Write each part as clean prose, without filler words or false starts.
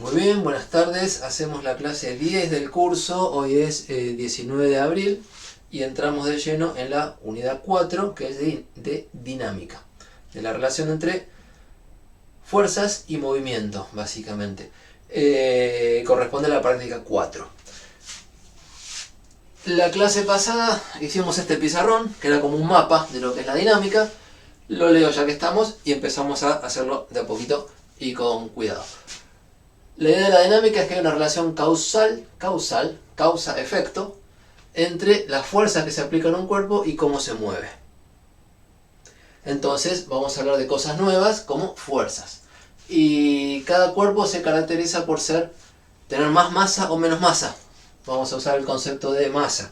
Muy bien, buenas tardes. Hacemos la clase 10 del curso. Hoy es 19 de abril y entramos de lleno en la unidad 4, que es de dinámica, de la relación entre fuerzas y movimiento, básicamente. Corresponde a la práctica 4. La clase pasada hicimos este pizarrón, que era como un mapa de lo que es la dinámica. Lo leo ya que estamos y empezamos a hacerlo de a poquito y con cuidado. La idea de la dinámica es que hay una relación causa-efecto, entre las fuerzas que se aplican a un cuerpo y cómo se mueve. Entonces vamos a hablar de cosas nuevas como fuerzas. Y cada cuerpo se caracteriza por tener más masa o menos masa. Vamos a usar el concepto de masa.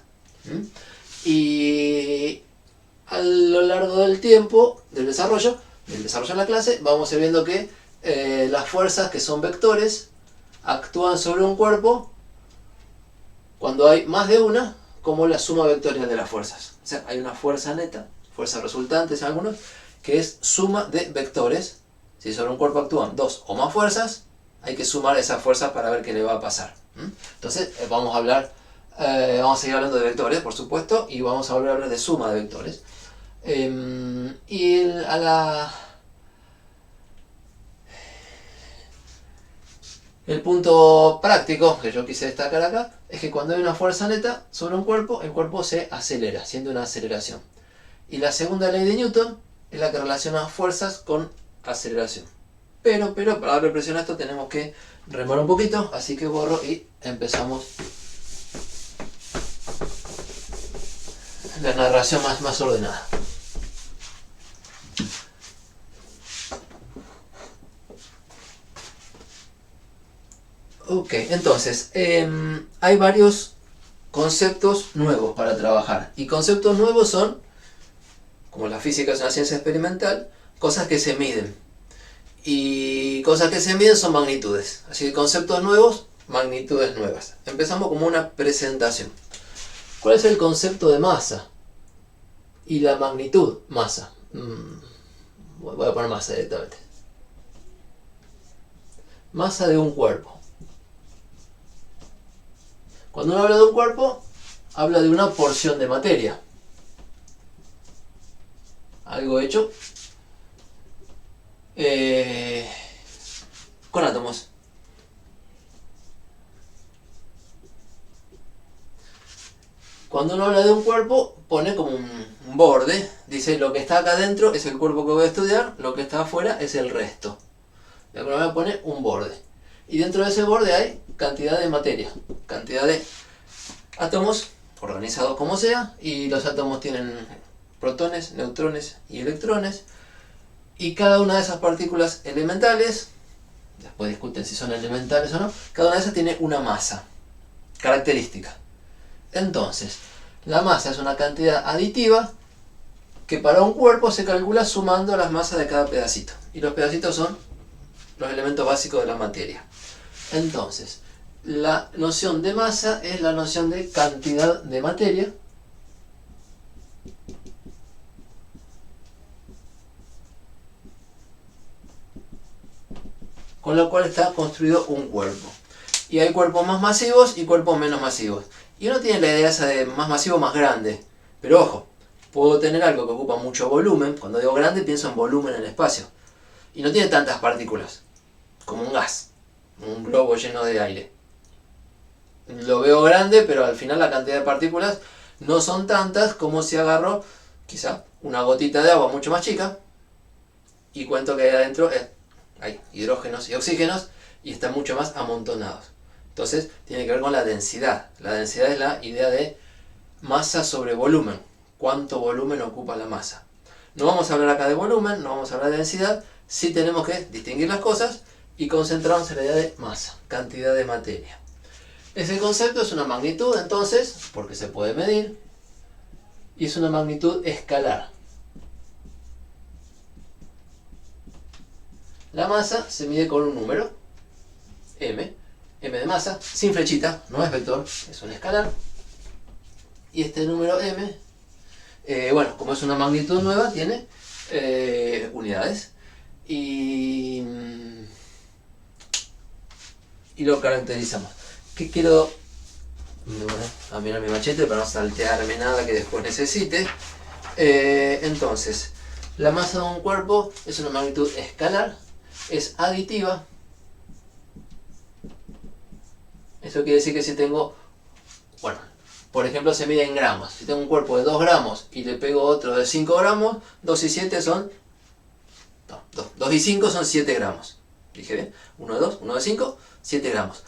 Y a lo largo del tiempo, del desarrollo de la clase, vamos a ir viendo que las fuerzas, que son vectores, actúan sobre un cuerpo cuando hay más de una, como la suma vectorial de las fuerzas. O sea, hay una fuerza neta, fuerza resultante en algunos, que es suma de vectores. Si sobre un cuerpo actúan dos o más fuerzas, hay que sumar esas fuerzas para ver qué le va a pasar. Entonces vamos a seguir hablando de vectores, por supuesto, y vamos a volver a hablar de suma de vectores. El punto práctico que yo quise destacar acá es que cuando hay una fuerza neta sobre un cuerpo, el cuerpo se acelera, siente una aceleración. Y la segunda ley de Newton es la que relaciona fuerzas con aceleración. Pero para darle presión a esto tenemos que remar un poquito, así que borro y empezamos la narración más ordenada. Ok, entonces, hay varios conceptos nuevos para trabajar. Y conceptos nuevos son, como la física es una ciencia experimental, cosas que se miden. Y cosas que se miden son magnitudes. Así que conceptos nuevos, magnitudes nuevas. Empezamos como una presentación. ¿Cuál es el concepto de masa? Y la magnitud, masa. Voy a poner masa directamente. Masa de un cuerpo. Cuando uno habla de un cuerpo, habla de una porción de materia. Algo hecho con átomos. Cuando uno habla de un cuerpo, pone como un borde. Dice, lo que está acá adentro es el cuerpo que voy a estudiar, lo que está afuera es el resto. De alguna manera pone un borde. Y dentro de ese borde hay cantidad de materia, cantidad de átomos, organizados como sea, y los átomos tienen protones, neutrones y electrones, y cada una de esas partículas elementales, después discuten si son elementales o no, cada una de esas tiene una masa característica. Entonces, la masa es una cantidad aditiva que para un cuerpo se calcula sumando las masas de cada pedacito, y los pedacitos son los elementos básicos de la materia. Entonces, la noción de masa es la noción de cantidad de materia con la cual está construido un cuerpo. Y hay cuerpos más masivos y cuerpos menos masivos. Y uno tiene la idea esa de más masivo, más grande. Pero ojo, puedo tener algo que ocupa mucho volumen. Cuando digo grande pienso en volumen en el espacio. Y no tiene tantas partículas como un gas, un globo lleno de aire. Lo veo grande, pero al final la cantidad de partículas no son tantas como si agarro quizá una gotita de agua mucho más chica y cuento que ahí adentro hay hidrógenos y oxígenos y están mucho más amontonados. Entonces tiene que ver con la densidad. La densidad es la idea de masa sobre volumen. ¿Cuánto volumen ocupa la masa? No vamos a hablar acá de volumen, no vamos a hablar de densidad. Sí tenemos que distinguir las cosas y concentrarnos en la idea de masa, cantidad de materia. Ese concepto es una magnitud, entonces, porque se puede medir, y es una magnitud escalar. La masa se mide con un número, m de masa, sin flechita, no es vector, es un escalar. Y este número m, bueno, como es una magnitud nueva, tiene unidades. Y y lo caracterizamos. ¿Qué quiero? A mirar mi machete para no saltearme nada que después necesite. Entonces, la masa de un cuerpo es una magnitud escalar, es aditiva. Eso quiere decir que si tengo, bueno, por ejemplo se mide en gramos. Si tengo un cuerpo de 2 gramos y le pego otro de 5 gramos, 2 y 7 son... No, 2 y 5 son 7 gramos. Dije bien, 1 de 2, 1 de 5, 7 gramos.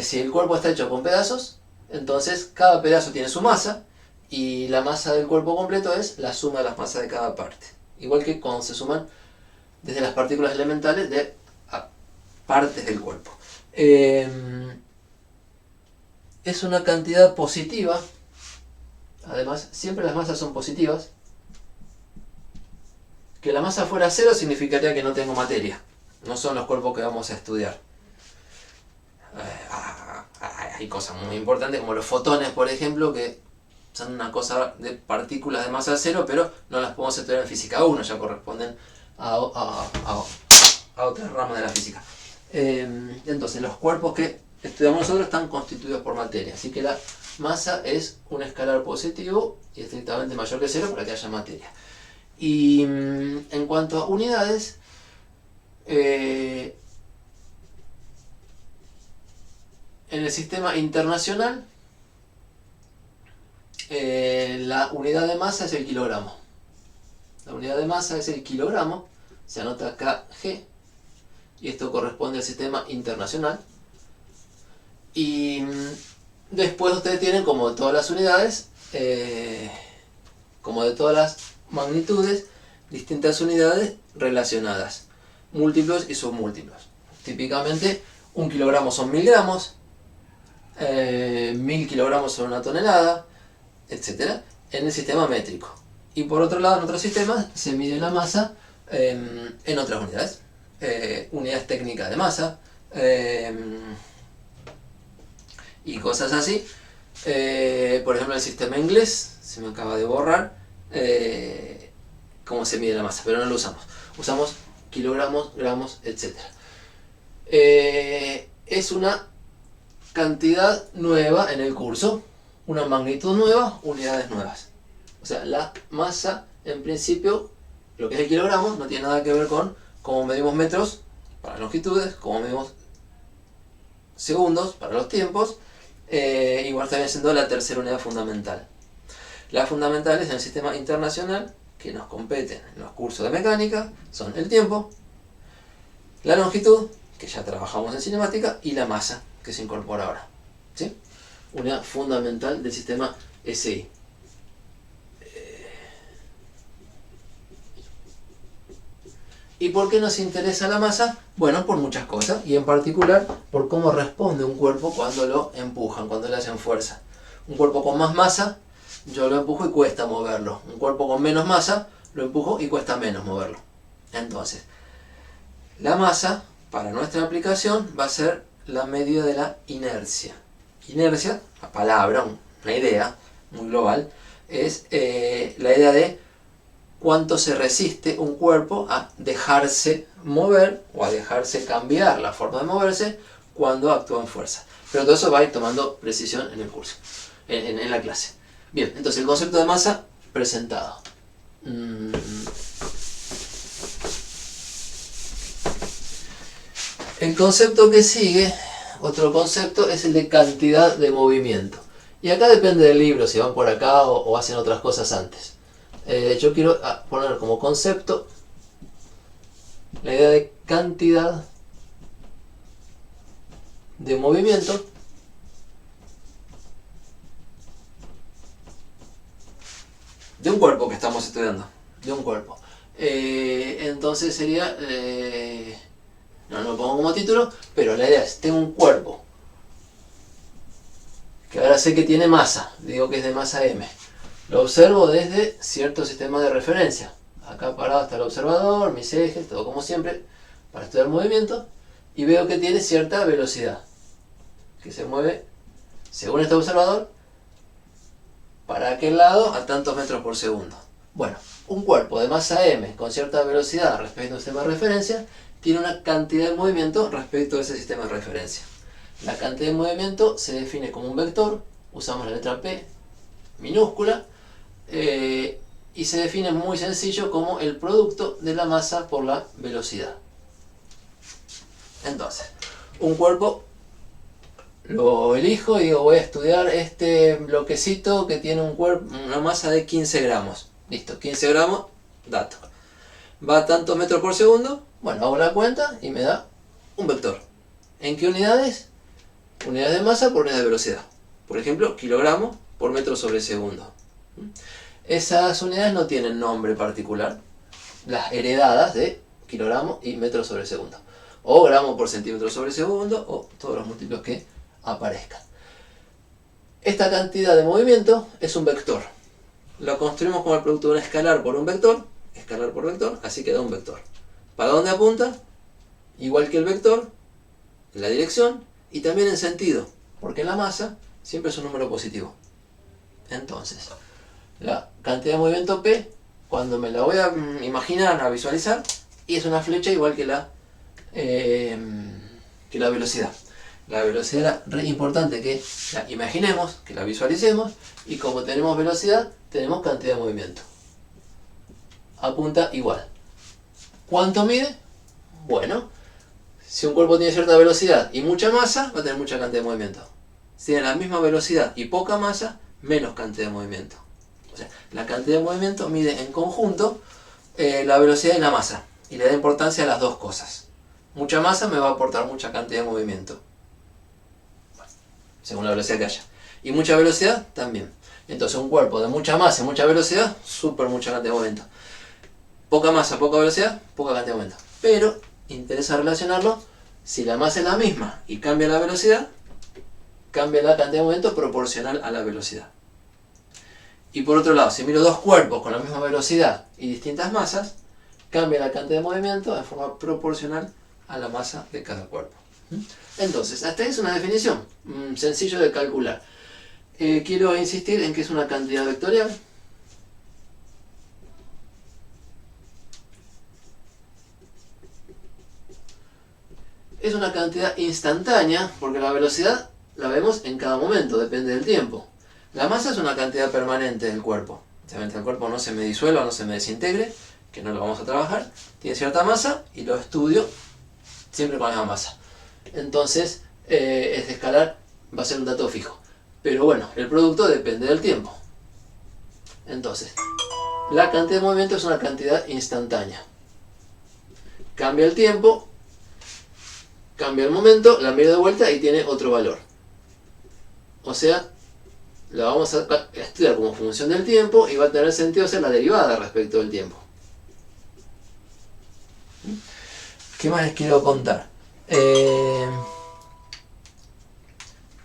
Si el cuerpo está hecho con pedazos, entonces cada pedazo tiene su masa y la masa del cuerpo completo es la suma de las masas de cada parte. Igual que cuando se suman desde las partículas elementales de partes del cuerpo. Es una cantidad positiva. Además, siempre las masas son positivas. Que la masa fuera cero significaría que no tengo materia. No son los cuerpos que vamos a estudiar. Hay cosas muy importantes como los fotones, por ejemplo, que son una cosa de partículas de masa cero, pero no las podemos estudiar en física 1, ya corresponden a otra rama de la física. Entonces, los cuerpos que estudiamos nosotros están constituidos por materia, así que la masa es un escalar positivo y estrictamente mayor que cero para que haya materia. Y en cuanto a unidades, en el sistema internacional, la unidad de masa es el kilogramo. La unidad de masa es el kilogramo, se anota kg, y esto corresponde al sistema internacional. Y después ustedes tienen, como de todas las unidades, como de todas las magnitudes, distintas unidades relacionadas, múltiplos y submúltiplos. Típicamente, 1 kilogramo son 1000 gramos, 1000 kilogramos son 1 tonelada, etc. en el sistema métrico. Y por otro lado, en otros sistemas, se mide la masa en otras unidades. Unidades técnicas de masa, y cosas así. Por ejemplo, en el sistema inglés, se me acaba de borrar cómo se mide la masa, pero no lo usamos. Usamos kilogramos, gramos, etc. Es una cantidad nueva en el curso, una magnitud nueva, unidades nuevas. O sea, la masa, en principio, lo que es el kilogramo, no tiene nada que ver con cómo medimos metros para longitudes, cómo medimos segundos para los tiempos. Igual está siendo la tercera unidad fundamental. Las fundamentales en el sistema internacional que nos competen en los cursos de mecánica son el tiempo, la longitud, que ya trabajamos en cinemática, y la masa, que se incorpora ahora. ¿Sí? Unidad fundamental del sistema SI. ¿Y por qué nos interesa la masa? Bueno, por muchas cosas, y en particular por cómo responde un cuerpo cuando lo empujan, cuando le hacen fuerza. Un cuerpo con más masa, yo lo empujo y cuesta moverlo. Un cuerpo con menos masa, lo empujo y cuesta menos moverlo. Entonces, la masa, para nuestra aplicación, va a ser la medida de la inercia. Inercia, la palabra, una idea muy global, es la idea de cuánto se resiste un cuerpo a dejarse mover o a dejarse cambiar la forma de moverse cuando actúa en fuerza. Pero todo eso va a ir tomando precisión en el curso, en la clase. Bien, entonces el concepto de masa presentado. El concepto que sigue, otro concepto, es el de cantidad de movimiento. Y acá depende del libro, si van por acá o hacen otras cosas antes. Yo quiero poner como concepto la idea de cantidad de movimiento de un cuerpo que estamos estudiando, de un cuerpo. Entonces sería, no lo pongo como título, pero la idea es, tengo un cuerpo que ahora sé que tiene masa, digo que es de masa m. Lo observo desde cierto sistema de referencia. Acá parado está el observador, mis ejes, todo como siempre, para estudiar movimiento. Y veo que tiene cierta velocidad, que se mueve, según este observador, para aquel lado a tantos metros por segundo. Bueno, un cuerpo de masa m con cierta velocidad respecto a un sistema de referencia, tiene una cantidad de movimiento respecto a ese sistema de referencia. La cantidad de movimiento se define como un vector, usamos la letra P minúscula, y se define muy sencillo como el producto de la masa por la velocidad. Entonces, un cuerpo lo elijo y digo, voy a estudiar este bloquecito que tiene una masa de 15 gramos. Listo, 15 gramos, dato. ¿Va a tantos metros por segundo? Bueno, hago la cuenta y me da un vector. ¿En qué unidades? Unidades de masa por unidad de velocidad. Por ejemplo, kilogramos por metro sobre segundo. Esas unidades no tienen nombre particular. Las heredadas de kilogramos y metro sobre segundo. O gramos por centímetro sobre segundo, o todos los múltiplos que aparezcan. Esta cantidad de movimiento es un vector. Lo construimos como el producto de un escalar por un vector, escalar por vector, así que da un vector. ¿Para dónde apunta? Igual que el vector, en la dirección y también en sentido, porque la masa siempre es un número positivo. Entonces, la cantidad de movimiento P, cuando me la voy a imaginar, a visualizar, y es una flecha igual que la velocidad. La velocidad era re importante que la imaginemos, que la visualicemos, y como tenemos velocidad, tenemos cantidad de movimiento. Apunta igual. ¿Cuánto mide? Bueno, si un cuerpo tiene cierta velocidad y mucha masa, va a tener mucha cantidad de movimiento. Si tiene la misma velocidad y poca masa, menos cantidad de movimiento. O sea, la cantidad de movimiento mide en conjunto la velocidad y la masa, y le da importancia a las dos cosas. Mucha masa me va a aportar mucha cantidad de movimiento, según la velocidad que haya. Y mucha velocidad también. Entonces un cuerpo de mucha masa y mucha velocidad, mucha cantidad de movimiento. Poca masa, poca velocidad, poca cantidad de movimiento. Pero interesa relacionarlo, si la masa es la misma y cambia la velocidad, cambia la cantidad de movimiento proporcional a la velocidad. Y por otro lado, si miro dos cuerpos con la misma velocidad y distintas masas, cambia la cantidad de movimiento de forma proporcional a la masa de cada cuerpo. Entonces, hasta ahí es una definición sencillo de calcular. Quiero insistir en que es una cantidad vectorial. Es una cantidad instantánea, porque la velocidad la vemos en cada momento, depende del tiempo. La masa es una cantidad permanente del cuerpo. Obviamente el cuerpo no se me disuelva, no se me desintegre, que no lo vamos a trabajar. Tiene cierta masa y lo estudio siempre con la misma masa. Entonces, este escalar va a ser un dato fijo. Pero bueno, el producto depende del tiempo. Entonces, la cantidad de movimiento es una cantidad instantánea. Cambia el tiempo, cambia el momento, la miro de vuelta y tiene otro valor. O sea, la vamos a estudiar como función del tiempo y va a tener sentido ser la derivada respecto del tiempo. ¿Qué más les quiero contar?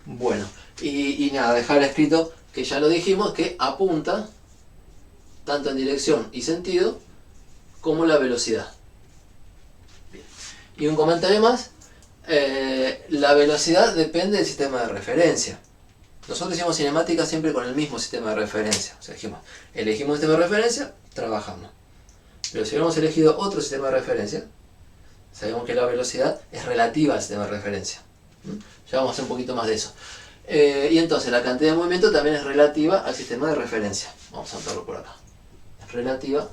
Bueno, y nada, dejar escrito que ya lo dijimos, que apunta tanto en dirección y sentido como la velocidad. Bien. Y un comentario más, la velocidad depende del sistema de referencia. Nosotros hicimos cinemática siempre con el mismo sistema de referencia. O sea, elegimos un sistema de referencia, trabajamos. Pero si hubiéramos elegido otro sistema de referencia, sabemos que la velocidad es relativa al sistema de referencia. Ya vamos a hacer un poquito más de eso. Y entonces la cantidad de movimiento también es relativa al sistema de referencia. Vamos a anotarlo por acá. Es relativa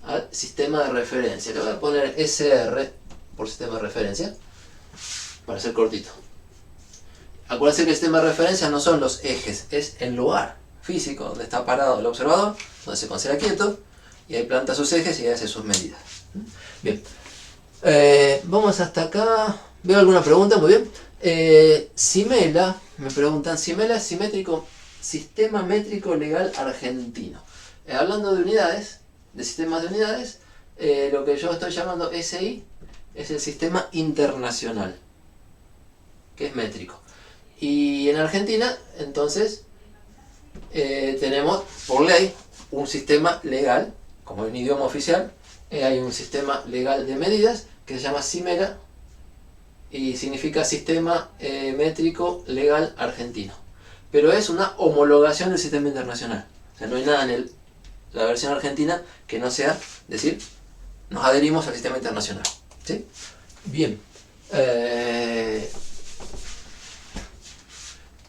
al sistema de referencia. Le voy a poner SR por sistema de referencia para ser cortito. Acuérdense que el sistema de referencia no son los ejes, es el lugar físico donde está parado el observador, donde se considera quieto, y ahí planta sus ejes y hace sus medidas. Bien, vamos hasta acá. ¿Veo alguna pregunta? Muy bien. Simela, me preguntan, Simela es simétrico, sistema métrico legal argentino. Hablando de unidades, de sistemas de unidades, lo que yo estoy llamando SI es el sistema internacional, que es métrico. Y en Argentina, entonces, tenemos por ley un sistema legal, como un idioma oficial, hay un sistema legal de medidas que se llama SIMELA y significa Sistema Métrico Legal Argentino. Pero es una homologación del sistema internacional. O sea, no hay nada en la versión argentina que no sea decir, nos adherimos al sistema internacional. ¿Sí? Bien.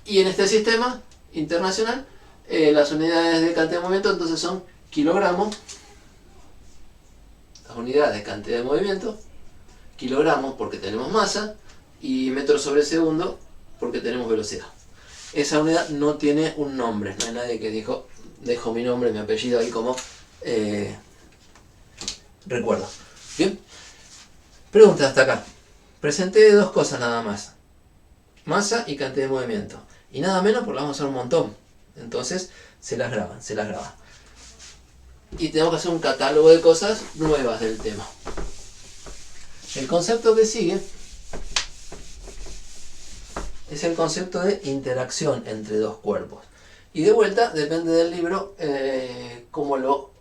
Y en este sistema internacional, las unidades de cantidad de movimiento entonces son kilogramos, las unidades de cantidad de movimiento, kilogramos porque tenemos masa, y metros sobre segundo porque tenemos velocidad. Esa unidad no tiene un nombre, no hay nadie que dijo, dejo mi nombre, mi apellido ahí como recuerdo. Bien, pregunta hasta acá. Presenté dos cosas nada más, masa y cantidad de movimiento, y nada menos porque vamos a hacer un montón, entonces se las graban. Y tenemos que hacer un catálogo de cosas nuevas del tema. El concepto que sigue es el concepto de interacción entre dos cuerpos. Y de vuelta, depende del libro, cómo lo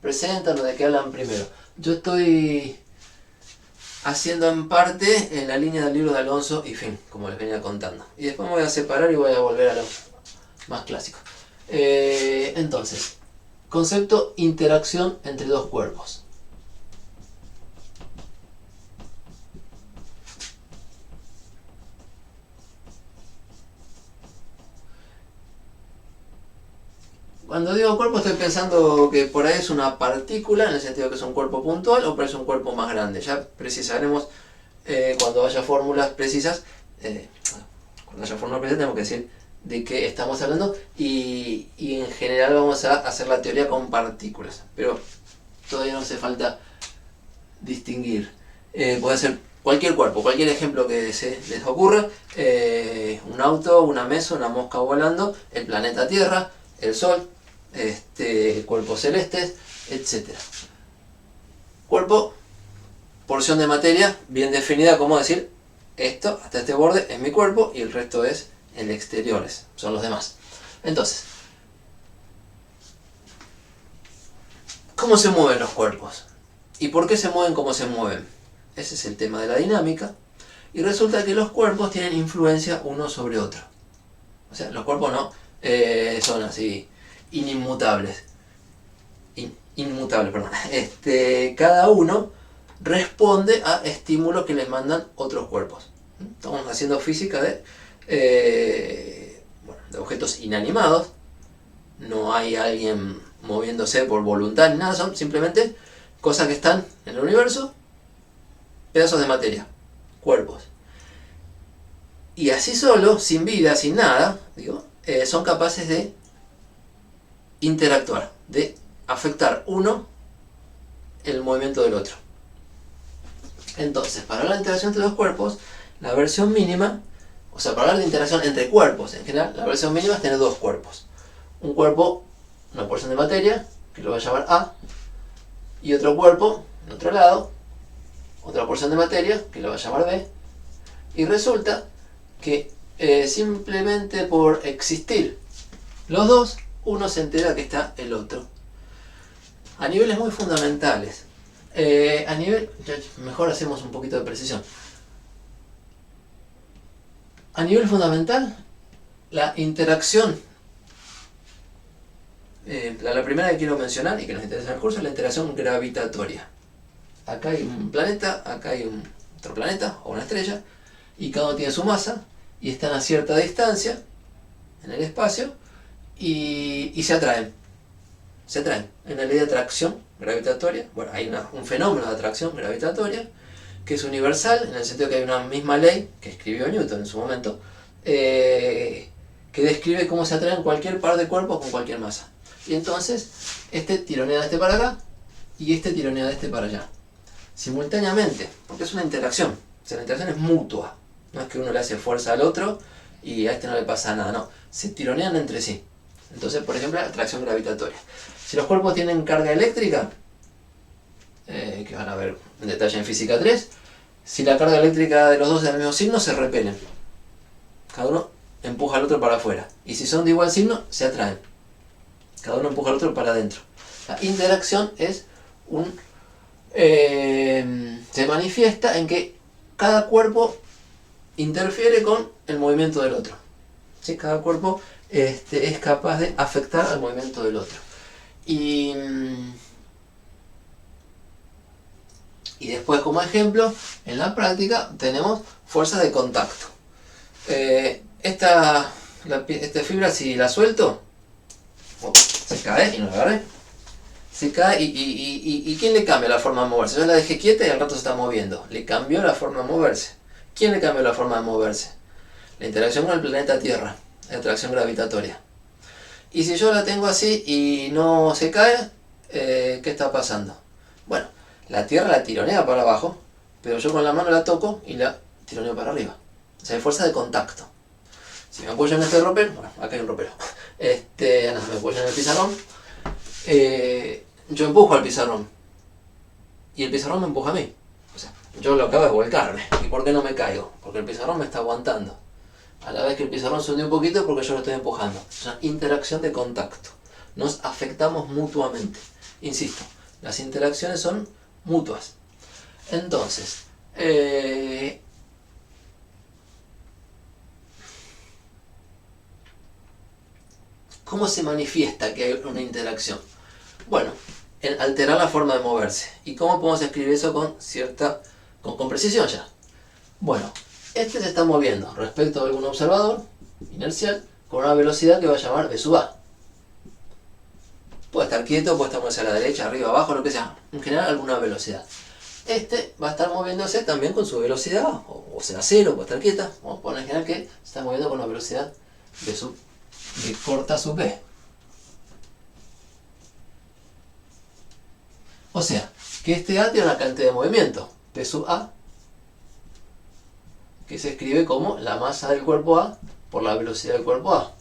presentan o de qué hablan primero. Yo estoy haciendo en parte en la línea del libro de Alonso y fin, como les venía contando. Y después me voy a separar y voy a volver a lo más clásico. Entonces, concepto interacción entre dos cuerpos. Cuando digo cuerpo estoy pensando que por ahí es una partícula, en el sentido que es un cuerpo puntual, o por ahí es un cuerpo más grande. Ya precisaremos cuando haya fórmulas precisas. Cuando haya fórmulas precisas tenemos que decir de qué estamos hablando, y en general vamos a hacer la teoría con partículas. Pero todavía no hace falta distinguir. Puede ser cualquier cuerpo, cualquier ejemplo que se les ocurra. Un auto, una mesa, una mosca volando, el planeta Tierra, el Sol, cuerpos celestes, etc. Cuerpo, porción de materia bien definida, como decir, esto hasta este borde es mi cuerpo y el resto es el exterior, son los demás. Entonces, ¿cómo se mueven los cuerpos? ¿Y por qué se mueven como se mueven? Ese es el tema de la dinámica. Y resulta que los cuerpos tienen influencia uno sobre otro. O sea, los cuerpos no son así inmutables. Inmutables, perdón. Cada uno responde a estímulos que les mandan otros cuerpos. Estamos haciendo física de objetos inanimados. No hay alguien moviéndose por voluntad ni nada, son simplemente cosas que están en el universo, pedazos de materia, cuerpos. Y así solo, sin vida, sin nada, son capaces de interactuar, de afectar uno el movimiento del otro. Entonces, para hablar de interacción entre dos cuerpos, la versión mínima, o sea, para hablar de interacción entre cuerpos en general, la versión mínima es tener dos cuerpos. Un cuerpo, una porción de materia, que lo voy a llamar A, y otro cuerpo, en otro lado, otra porción de materia, que lo voy a llamar B, y resulta que simplemente por existir los dos, uno se entera que está el otro. A niveles muy fundamentales. Mejor hacemos un poquito de precisión. A nivel fundamental, la interacción, la primera que quiero mencionar y que nos interesa en el curso, es la interacción gravitatoria. Acá hay un planeta, acá hay otro planeta o una estrella, y cada uno tiene su masa y están a cierta distancia en el espacio y se atraen. En la ley de atracción gravitatoria, bueno, hay un fenómeno de atracción gravitatoria que es universal, en el sentido que hay una misma ley que escribió Newton en su momento, que describe cómo se atraen cualquier par de cuerpos con cualquier masa. Y entonces, este tironea de este para acá y este tironea de este para allá. Simultáneamente, porque es una interacción. O sea, la interacción es mutua. No es que uno le hace fuerza al otro y a este no le pasa nada, no. Se tironean entre sí. Entonces, por ejemplo, la atracción gravitatoria. Si los cuerpos tienen carga eléctrica, que van a ver en detalle en física 3, si la carga eléctrica de los dos es del mismo signo, se repelen. Cada uno empuja al otro para afuera. Y si son de igual signo, se atraen. Cada uno empuja al otro para adentro. La interacción es se manifiesta en que cada cuerpo interfiere con el movimiento del otro. ¿Sí? Cada cuerpo es capaz de afectar al movimiento del otro. Y después, como ejemplo, En la práctica tenemos fuerzas de contacto. Esta fibra, si la suelto, se cae y no la agarré. Se cae y ¿quién le cambia la forma de moverse? Yo la dejé quieta y al rato se está moviendo. Le cambió la forma de moverse. ¿Quién le cambió la forma de moverse? La interacción con el planeta Tierra, la atracción gravitatoria. Y si yo la tengo así y no se cae, ¿qué está pasando? Bueno, la Tierra la tironea para abajo, pero yo con la mano la toco y la tironeo para arriba. O sea, hay fuerza de contacto. Si me apoyo en este ropero, bueno, acá hay un ropero, me apoyo en el pizarrón, yo empujo al pizarrón y el pizarrón me empuja a mí. O sea, yo lo que hago es volcarme. ¿Y por qué no me caigo? Porque el pizarrón me está aguantando. A la vez que el pizarrón se hunde un poquito porque yo lo estoy empujando. Es una interacción de contacto. Nos afectamos mutuamente. Insisto, las interacciones son mutuas. Entonces, ¿cómo se manifiesta que hay una interacción? Bueno, en alterar la forma de moverse. ¿Y cómo podemos escribir eso con precisión ya? Bueno, este se está moviendo respecto a algún observador inercial con una velocidad que va a llamar v sub a. Puede estar quieto, puede estar moviéndose a la derecha, arriba, abajo, lo que sea. En general, alguna velocidad. Este va a estar moviéndose también con su velocidad, o sea, cero, puede estar quieta. Vamos a poner en general que se está moviendo con una velocidad de corta sub v. O sea, que este A tiene una cantidad de movimiento, P sub A, que se escribe como la masa del cuerpo A por la velocidad del cuerpo A.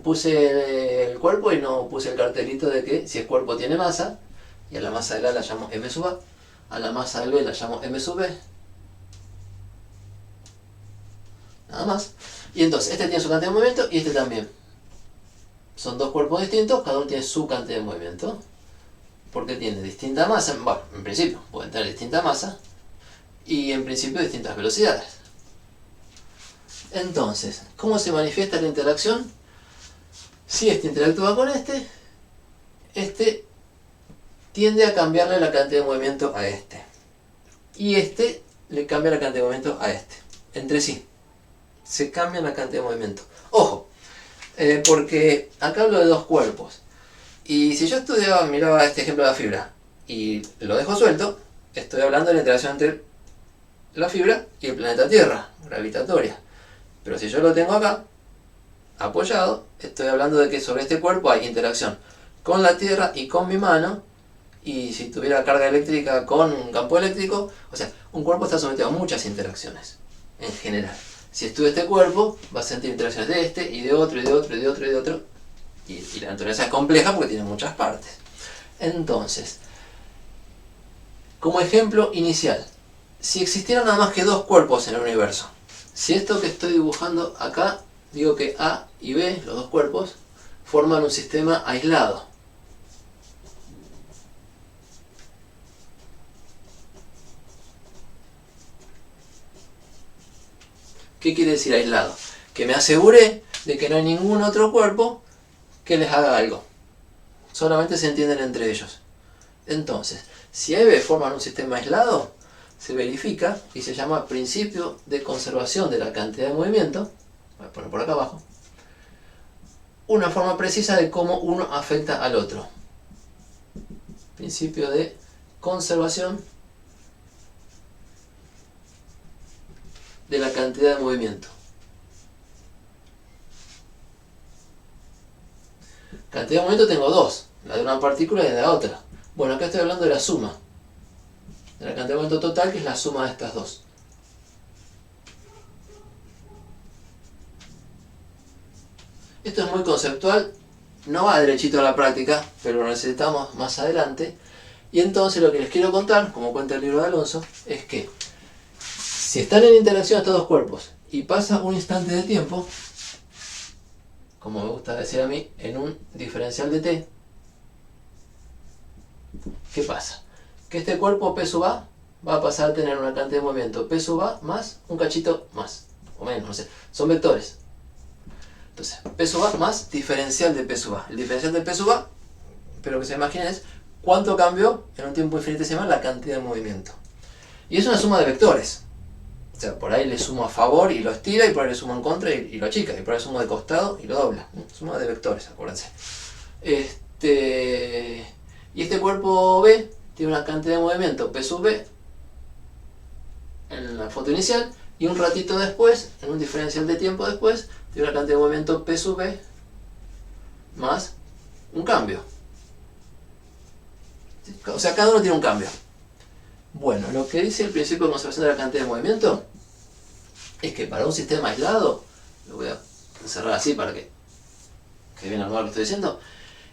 Puse el cuerpo y no puse el cartelito de que si el cuerpo tiene masa, y a la masa del A la llamo M sub A la masa del B la llamo M sub B. Nada más. Y entonces, este tiene su cantidad de movimiento y este también. Son dos cuerpos distintos, cada uno tiene su cantidad de movimiento. Porque tiene distinta masa, bueno, en principio pueden tener distinta masa y en principio distintas velocidades. Entonces, ¿cómo se manifiesta la interacción? Si este interactúa con este tiende a cambiarle la cantidad de movimiento a este. Y este le cambia la cantidad de movimiento a este. Entre sí. Se cambia la cantidad de movimiento. Ojo, porque acá hablo de dos cuerpos. Y si yo miraba este ejemplo de la fibra y lo dejo suelto, estoy hablando de la interacción entre la fibra y el planeta Tierra, gravitatoria. Pero si yo lo tengo acá, apoyado, estoy hablando de que sobre este cuerpo hay interacción con la Tierra y con mi mano, y si tuviera carga eléctrica con un campo eléctrico, o sea, un cuerpo está sometido a muchas interacciones, en general. Si estudia este cuerpo, va a sentir interacciones de este, y de otro, y de otro, y de otro, y de otro, y la naturaleza es compleja porque tiene muchas partes. Entonces, como ejemplo inicial, si existieran nada más que dos cuerpos en el universo, si esto que estoy dibujando acá, digo que A y B, los dos cuerpos, forman un sistema aislado. ¿Qué quiere decir aislado? Que me aseguré de que no hay ningún otro cuerpo que les haga algo. Solamente se entienden entre ellos. Entonces, si A y B forman un sistema aislado, se verifica y se llama principio de conservación de la cantidad de movimiento. Voy a poner por acá abajo. Una forma precisa de cómo uno afecta al otro. Principio de conservación de la cantidad de movimiento. Cantidad de movimiento tengo dos, la de una partícula y la de la otra. Bueno, acá estoy hablando de la suma, de la cantidad de movimiento total, que es la suma de estas dos. Esto es muy conceptual, no va derechito a la práctica, pero lo necesitamos más adelante. Y entonces lo que les quiero contar, como cuenta el libro de Alonso, es que si están en interacción estos dos cuerpos y pasa un instante de tiempo, como me gusta decir a mí, en un diferencial de t, ¿qué pasa? Que este cuerpo P sub A va a pasar a tener una cantidad de movimiento P sub A más un cachito más, o menos, no sé, son vectores. Entonces, P sub A más diferencial de P sub A. El diferencial de P sub A, pero que se imaginen, es cuánto cambió en un tiempo infinitesimal la cantidad de movimiento. Y es una suma de vectores. O sea, por ahí le sumo a favor y lo estira, y por ahí le sumo en contra y lo achica, y por ahí sumo de costado y lo dobla. Suma de vectores, acuérdense. Y este cuerpo B tiene una cantidad de movimiento P sub B en la foto inicial, y un ratito después, en un diferencial de tiempo después, tiene una cantidad de movimiento P sub B más un cambio. O sea, cada uno tiene un cambio. Bueno, lo que dice el principio de conservación de la cantidad de movimiento es que para un sistema aislado, lo voy a encerrar así para que quede bien armado lo que estoy diciendo.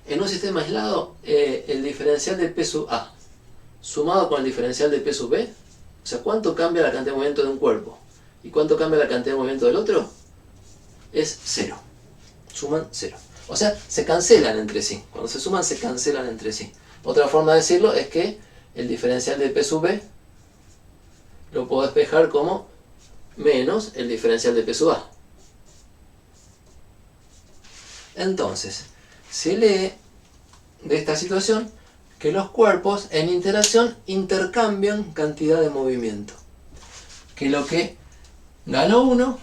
En un sistema aislado, el diferencial de P sub A sumado con el diferencial de P sub B, o sea, cuánto cambia la cantidad de movimiento de un cuerpo y cuánto cambia la cantidad de movimiento del otro, es 0. Suman 0. O sea, se cancelan entre sí. Cuando se suman, se cancelan entre sí. Otra forma de decirlo es que el diferencial de P sub B lo puedo despejar como menos el diferencial de P sub A. Entonces, se lee de esta situación que los cuerpos en interacción intercambian cantidad de movimiento. Que lo que ganó uno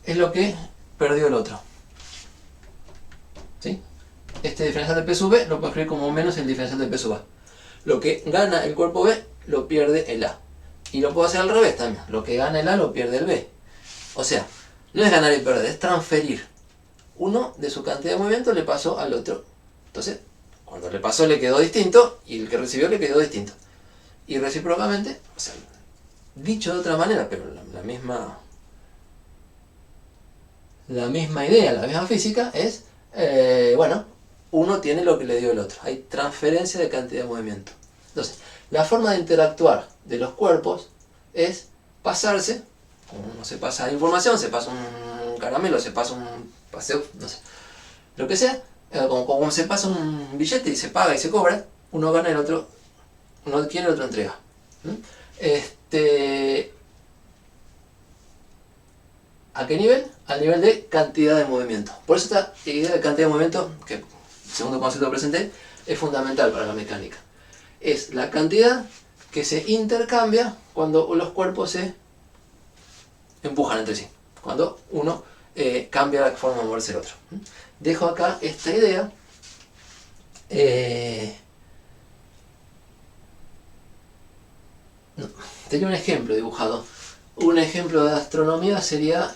es lo que perdió el otro. ¿Sí? Este diferencial de P sub B lo puedo escribir como menos el diferencial de P sub A. Lo que gana el cuerpo B lo pierde el A. Y lo puedo hacer al revés también. Lo que gana el A lo pierde el B. O sea, no es ganar y perder, es transferir. Uno de su cantidad de movimiento le pasó al otro. Entonces, cuando le pasó le quedó distinto y el que recibió le quedó distinto. Y recíprocamente, o sea, dicho de otra manera, pero la misma idea, la misma física es, bueno, uno tiene lo que le dio el otro. Hay transferencia de cantidad de movimiento. Entonces, la forma de interactuar de los cuerpos es pasarse, como uno se pasa información, se pasa un caramelo, se pasa un paseo, no sé, lo que sea, como se pasa un billete y se paga y se cobra, uno gana y el otro, uno adquiere y el otro entrega. ¿A qué nivel? Al nivel de cantidad de movimiento. Por eso esta idea de cantidad de movimiento, que el segundo concepto que presenté, es fundamental para la mecánica. Es la cantidad que se intercambia cuando los cuerpos se empujan entre sí. Cuando uno cambia la forma de moverse el otro. Dejo acá esta idea. Tenía un ejemplo dibujado. Un ejemplo de astronomía sería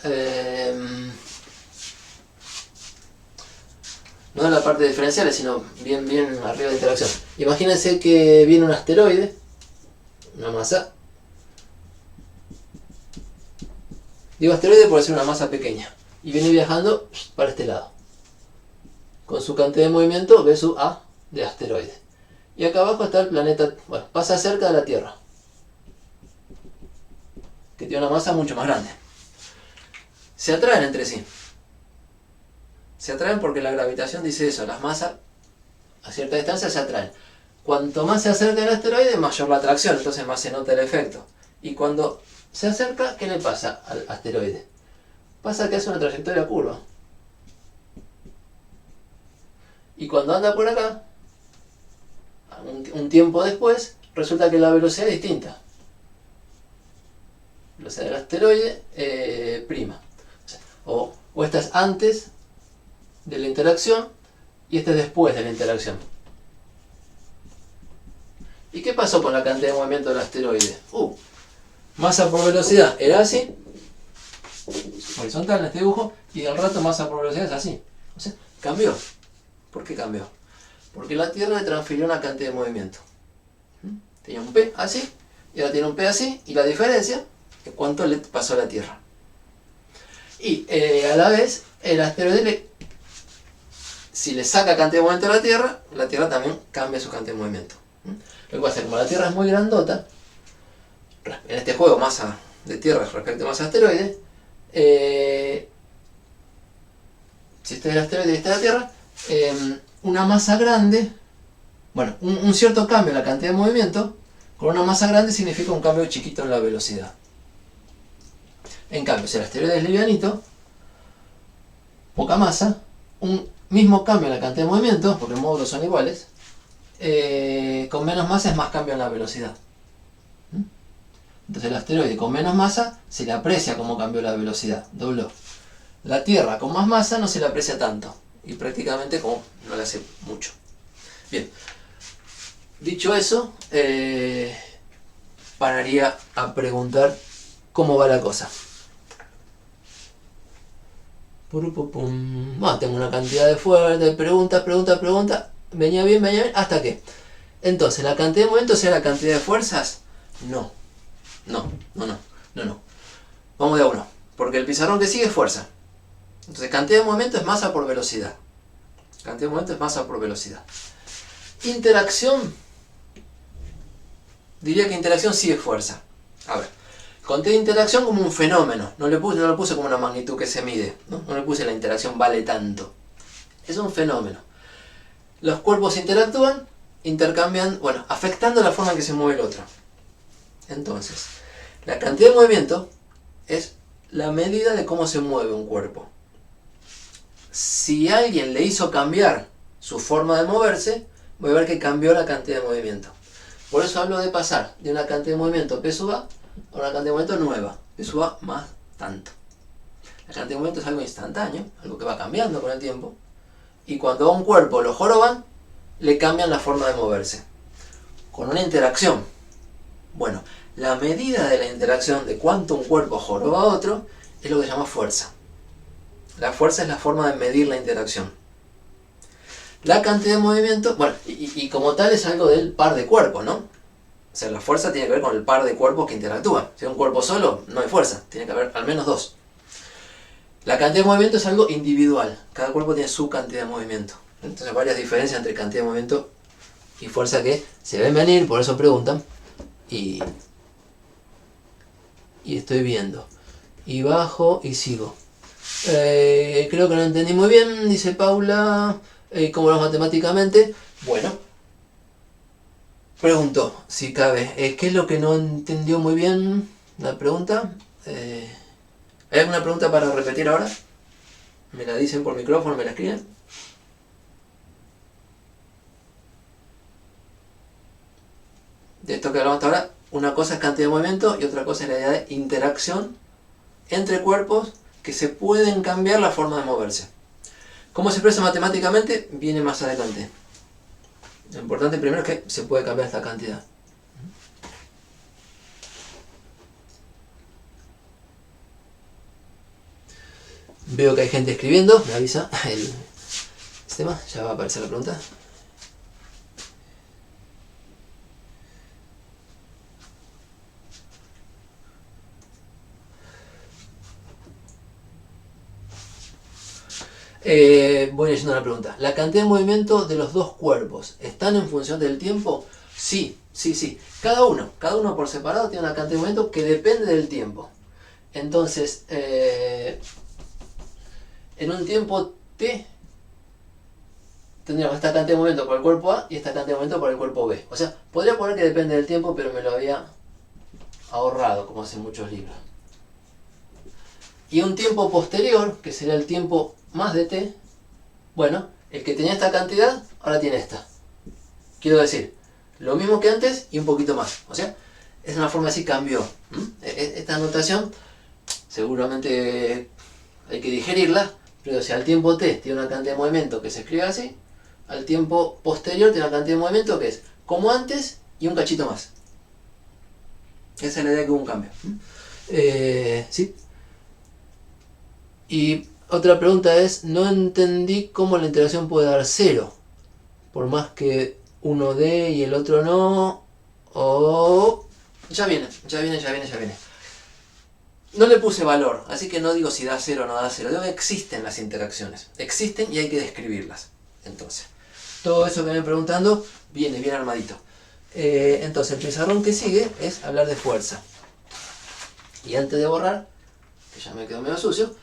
no en la parte de diferenciales, sino bien arriba de interacción. Imagínense que viene un asteroide, una masa. Digo asteroide por ser una masa pequeña. Y viene viajando para este lado. Con su cantidad de movimiento V sub A de asteroide. Y acá abajo está el planeta, bueno, pasa cerca de la Tierra, que tiene una masa mucho más grande. Se atraen entre sí. Se atraen porque la gravitación dice eso, las masas a cierta distancia se atraen. Cuanto más se acerca el asteroide, mayor la atracción, entonces más se nota el efecto. Y cuando se acerca, ¿qué le pasa al asteroide? Pasa que hace una trayectoria curva. Y cuando anda por acá, un tiempo después, resulta que la velocidad es distinta. La velocidad del asteroide prima. O esta es antes de la interacción y esta es después de la interacción. ¿Y qué pasó con la cantidad de movimiento del asteroide? Masa por velocidad era así, horizontal en este dibujo, y al rato masa por velocidad es así. O sea, cambió. ¿Por qué cambió? Porque la Tierra le transfirió una cantidad de movimiento. Tenía un P así, y ahora tiene un P así, y la diferencia es cuánto le pasó a la Tierra. Y a la vez, el asteroide, si le saca cantidad de movimiento a la Tierra también cambia su cantidad de movimiento. Lo que pasa es que como la Tierra es muy grandota, en este juego masa de Tierra respecto a masa de asteroide, si este es el asteroide y esta es la Tierra, una masa grande, bueno, un cierto cambio en la cantidad de movimiento con una masa grande significa un cambio chiquito en la velocidad. En cambio, si el asteroide es livianito, poca masa, un mismo cambio en la cantidad de movimiento, porque los módulos son iguales, con menos masa es más cambio en la velocidad. Entonces el asteroide con menos masa se le aprecia cómo cambió la velocidad, dobló. La Tierra con más masa no se le aprecia tanto y prácticamente como no le hace mucho. Bien, dicho eso, pararía a preguntar cómo va la cosa. Tengo una cantidad de preguntas, venía bien, ¿hasta qué? Entonces, ¿la cantidad de movimientos es la cantidad de fuerzas? No. Vamos de a uno, porque el pizarrón que sigue es fuerza. Entonces, cantidad de movimiento es masa por velocidad. Interacción. Diría que interacción sí es fuerza. A ver, conté interacción como un fenómeno. No lo puse como una magnitud que se mide. No le puse la interacción vale tanto. Es un fenómeno. Los cuerpos interactúan, intercambian, afectando la forma en que se mueve el otro. Entonces, la cantidad de movimiento es la medida de cómo se mueve un cuerpo. Si alguien le hizo cambiar su forma de moverse, voy a ver que cambió la cantidad de movimiento. Por eso hablo de pasar de una cantidad de movimiento P sub A a una cantidad de movimiento nueva. P sub A más tanto. La cantidad de movimiento es algo instantáneo, algo que va cambiando con el tiempo. Y cuando a un cuerpo lo joroban, le cambian la forma de moverse. Con una interacción. Bueno, la medida de la interacción de cuánto un cuerpo joroba a otro es lo que se llama fuerza. La fuerza es la forma de medir la interacción. La cantidad de movimiento, y como tal es algo del par de cuerpos, ¿no? O sea, la fuerza tiene que ver con el par de cuerpos que interactúan. Si es un cuerpo solo, no hay fuerza, tiene que haber al menos dos. La cantidad de movimiento es algo individual, cada cuerpo tiene su cantidad de movimiento. Entonces, varias diferencias entre cantidad de movimiento y fuerza que se ven venir, por eso preguntan. Y estoy viendo. Y bajo y sigo. Creo que no entendí muy bien, dice Paula. ¿Cómo lo hago matemáticamente? Bueno, pregunto, si cabe. ¿Qué es lo que no entendió muy bien la pregunta? ¿Hay alguna pregunta para repetir ahora? ¿Me la dicen por micrófono? ¿Me la escriben? De esto que hablamos hasta ahora, una cosa es cantidad de movimiento y otra cosa es la idea de interacción entre cuerpos que se pueden cambiar la forma de moverse. ¿Cómo se expresa matemáticamente? Viene más adelante. Lo importante primero es que se puede cambiar esta cantidad. Veo que hay gente escribiendo, me avisa el sistema, ya va a aparecer la pregunta. Voy leyendo la pregunta. ¿La cantidad de movimiento de los dos cuerpos están en función del tiempo? Sí. Cada uno por separado tiene una cantidad de movimiento que depende del tiempo. Entonces, en un tiempo T tendríamos esta cantidad de movimiento por el cuerpo A y esta cantidad de movimiento por el cuerpo B. O sea, podría poner que depende del tiempo, pero me lo había ahorrado, como hacen muchos libros. Y un tiempo posterior, que sería el tiempo más de T, el que tenía esta cantidad, ahora tiene esta. Quiero decir, lo mismo que antes y un poquito más. O sea, es una forma así, cambió. Esta anotación, seguramente hay que digerirla, pero si al tiempo T tiene una cantidad de movimiento que se escribe así, al tiempo posterior tiene una cantidad de movimiento que es como antes y un cachito más. Esa es la idea que hubo un cambio. ¿Sí? Y otra pregunta es, no entendí cómo la interacción puede dar cero, por más que uno dé y el otro no, o... Ya viene. No le puse valor, así que no digo si da cero o no da cero, digo que existen las interacciones, existen y hay que describirlas. Entonces, todo eso que me preguntando viene bien armadito. Entonces, el pizarrón que sigue es hablar de fuerza. Y antes de borrar, que ya me quedó medio sucio,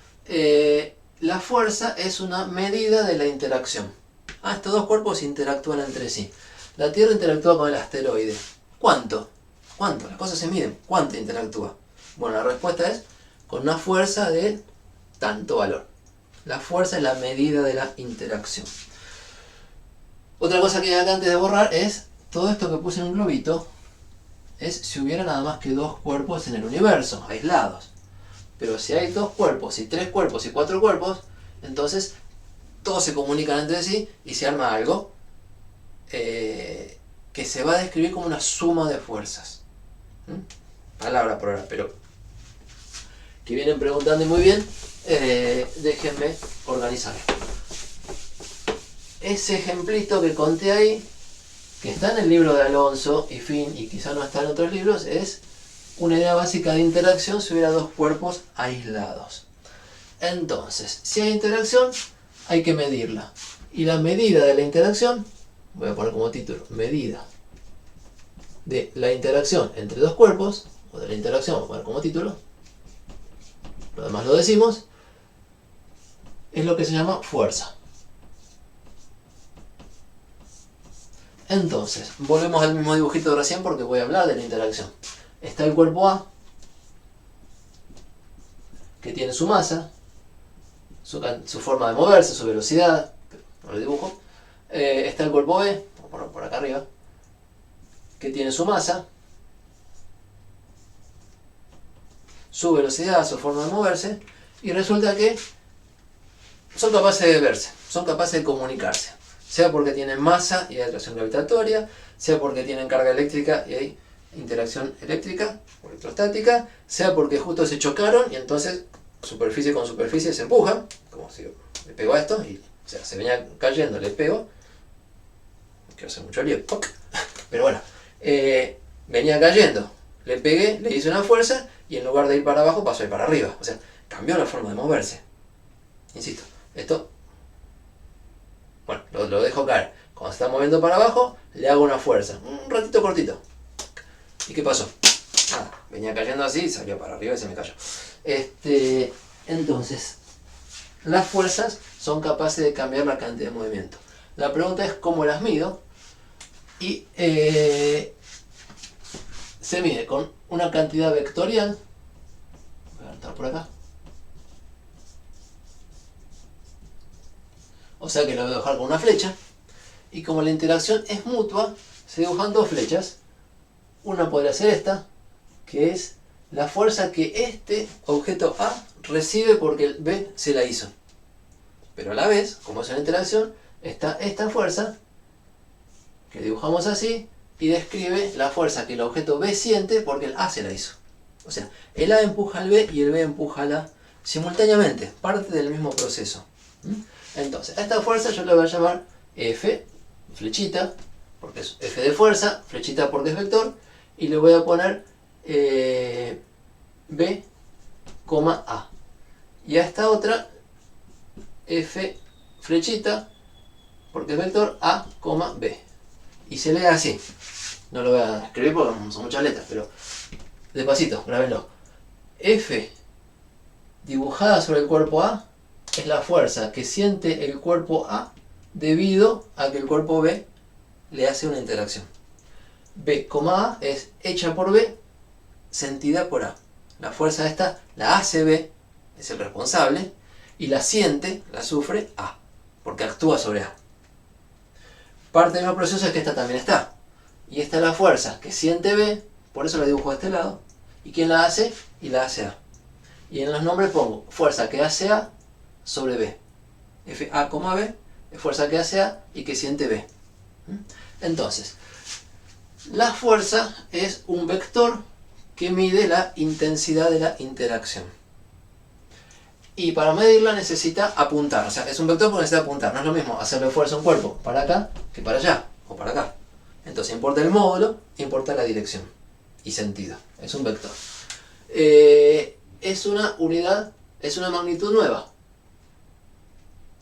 la fuerza es una medida de la interacción. Estos dos cuerpos interactúan entre sí. La Tierra interactúa con el asteroide. ¿Cuánto? Las cosas se miden. ¿Cuánto interactúa? Bueno, la respuesta es con una fuerza de tanto valor. La fuerza es la medida de la interacción. Otra cosa que hay acá antes de borrar es todo esto que puse en un globito. es si hubiera nada más que dos cuerpos en el universo, aislados. Pero si hay dos cuerpos, y tres cuerpos, y cuatro cuerpos, entonces todos se comunican entre sí y se arma algo que se va a describir como una suma de fuerzas. Palabra por hora, pero que vienen preguntando y muy bien, déjenme organizar. Ese ejemplito que conté ahí, que está en el libro de Alonso y Finn, y quizá no está en otros libros, es una idea básica de interacción si hubiera dos cuerpos aislados. Entonces, si hay interacción, hay que medirla. Y la medida de la interacción, voy a poner como título, medida de la interacción entre dos cuerpos, o de la interacción, voy a poner como título, lo demás lo decimos, es lo que se llama fuerza. Entonces, volvemos al mismo dibujito de recién porque voy a hablar de la interacción. Está el cuerpo A, que tiene su masa, su forma de moverse, su velocidad, no lo dibujo. Está el cuerpo B, voy a poner por acá arriba, que tiene su masa, su velocidad, su forma de moverse, y resulta que son capaces de verse, son capaces de comunicarse, sea porque tienen masa y hay atracción gravitatoria, sea porque tienen carga eléctrica y hay interacción eléctrica o electrostática, sea porque justo se chocaron y entonces superficie con superficie se empujan, como si le pego a esto y o sea, se venía cayendo, le pego, no quiero hacer mucho lío, pero bueno, venía cayendo, le pegué, le hice una fuerza y en lugar de ir para abajo pasó a ir para arriba, o sea, cambió la forma de moverse. Insisto, esto, bueno, lo dejo caer. Cuando se está moviendo para abajo, le hago una fuerza, un ratito cortito. ¿Y qué pasó? Nada, venía cayendo así, salió para arriba y se me cayó. Entonces, las fuerzas son capaces de cambiar la cantidad de movimiento. La pregunta es cómo las mido. Y se mide con una cantidad vectorial. Voy a anotar por acá. O sea que lo voy a dibujar con una flecha. Y como la interacción es mutua, se dibujan dos flechas. Una podría ser esta, que es la fuerza que este objeto A recibe porque el B se la hizo. Pero a la vez, como es una interacción, está esta fuerza, que dibujamos así, y describe la fuerza que el objeto B siente porque el A se la hizo. O sea, el A empuja al B y el B empuja al A simultáneamente, parte del mismo proceso. Entonces, a esta fuerza yo le voy a llamar F, flechita, porque es F de fuerza, flechita porque es vector, y le voy a poner B, A. Y a esta otra, F, flechita, porque es vector, A, B. Y se lee así. No lo voy a escribir porque son muchas letras, pero despacito, grábenlo. F dibujada sobre el cuerpo A es la fuerza que siente el cuerpo A debido a que el cuerpo B le hace una interacción. B, A es hecha por B, sentida por A. La fuerza esta la hace B, es el responsable, y la siente, la sufre A, porque actúa sobre A. Parte del mismo proceso es que esta también está. Y esta es la fuerza que siente B, por eso la dibujo de este lado. ¿Y quién la hace? Y la hace A. Y en los nombres pongo fuerza que hace A sobre B. FA, B es fuerza que hace A y que siente B. Entonces, la fuerza es un vector que mide la intensidad de la interacción. Y para medirla necesita apuntar, o sea, es un vector porque necesita apuntar. No es lo mismo hacerle fuerza a un cuerpo para acá que para allá o para acá. Entonces importa el módulo, importa la dirección y sentido. Es un vector. Es una unidad, es una magnitud nueva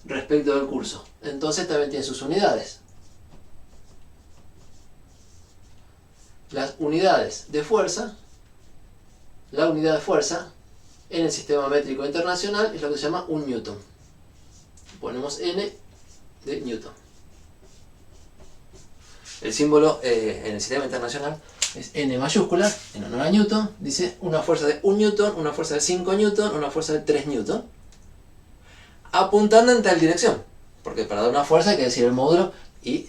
respecto del curso. Entonces también tiene sus unidades. Las unidades de fuerza, la unidad de fuerza en el sistema métrico internacional es lo que se llama un newton. Ponemos N de newton. El símbolo en el sistema internacional es N mayúscula, en honor a Newton. Dice una fuerza de 1 newton, una fuerza de 5 newton, una fuerza de 3 newton. Apuntando en tal dirección. Porque para dar una fuerza hay que decir el módulo y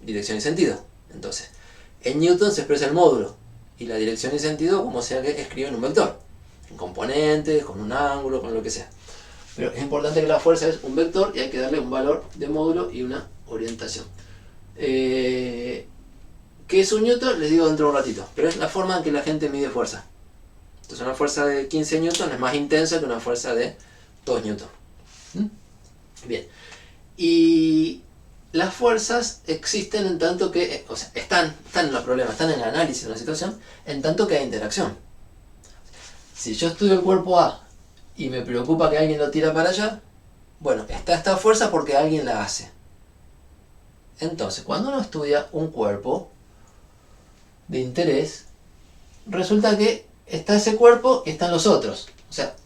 dirección y sentido. Entonces, en newton se expresa el módulo. y la dirección y sentido como sea que escriben un vector. En componentes, con un ángulo, con lo que sea. Pero es importante que la fuerza es un vector y hay que darle un valor de módulo y una orientación. ¿Qué es un newton? Les digo dentro de un ratito. Pero es la forma en que la gente mide fuerza. Entonces una fuerza de 15 newton es más intensa que una fuerza de 2 newton. Bien. Y las fuerzas existen en tanto que, o sea, están en los problemas, están en el análisis de una situación, en tanto que hay interacción. Si yo estudio el cuerpo A y me preocupa que alguien lo tira para allá, bueno, está esta fuerza porque alguien la hace. Entonces, cuando uno estudia un cuerpo de interés, resulta que está ese cuerpo y están los otros. O sea,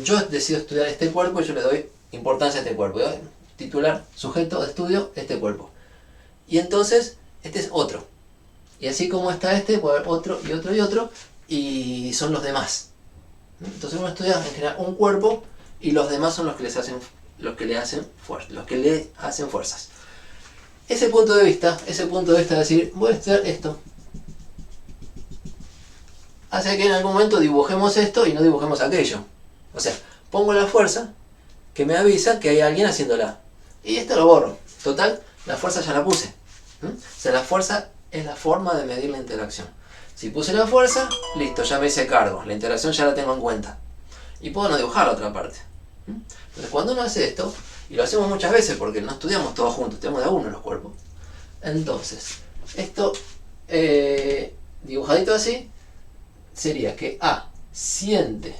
yo decido estudiar este cuerpo y yo le doy importancia a este cuerpo. ¿No? Titular, sujeto de estudio, este cuerpo. Y entonces, este es otro. Y así como está este, puede haber otro y otro y otro, y son los demás. Entonces uno estudia en general un cuerpo y los demás son los que le hacen fuerzas. Ese punto de vista de decir, voy a estudiar esto, hace que en algún momento dibujemos esto y no dibujemos aquello. O sea, pongo la fuerza que me avisa que hay alguien haciéndola. Y esto lo borro. Total, la fuerza ya la puse. O sea, la fuerza es la forma de medir la interacción. Si puse la fuerza, listo, ya me hice cargo. La interacción ya la tengo en cuenta. Y puedo no dibujar la otra parte. Entonces, cuando uno hace esto, y lo hacemos muchas veces porque no estudiamos todos juntos, estudiamos de a uno los cuerpos. Entonces, esto dibujadito así, sería que A siente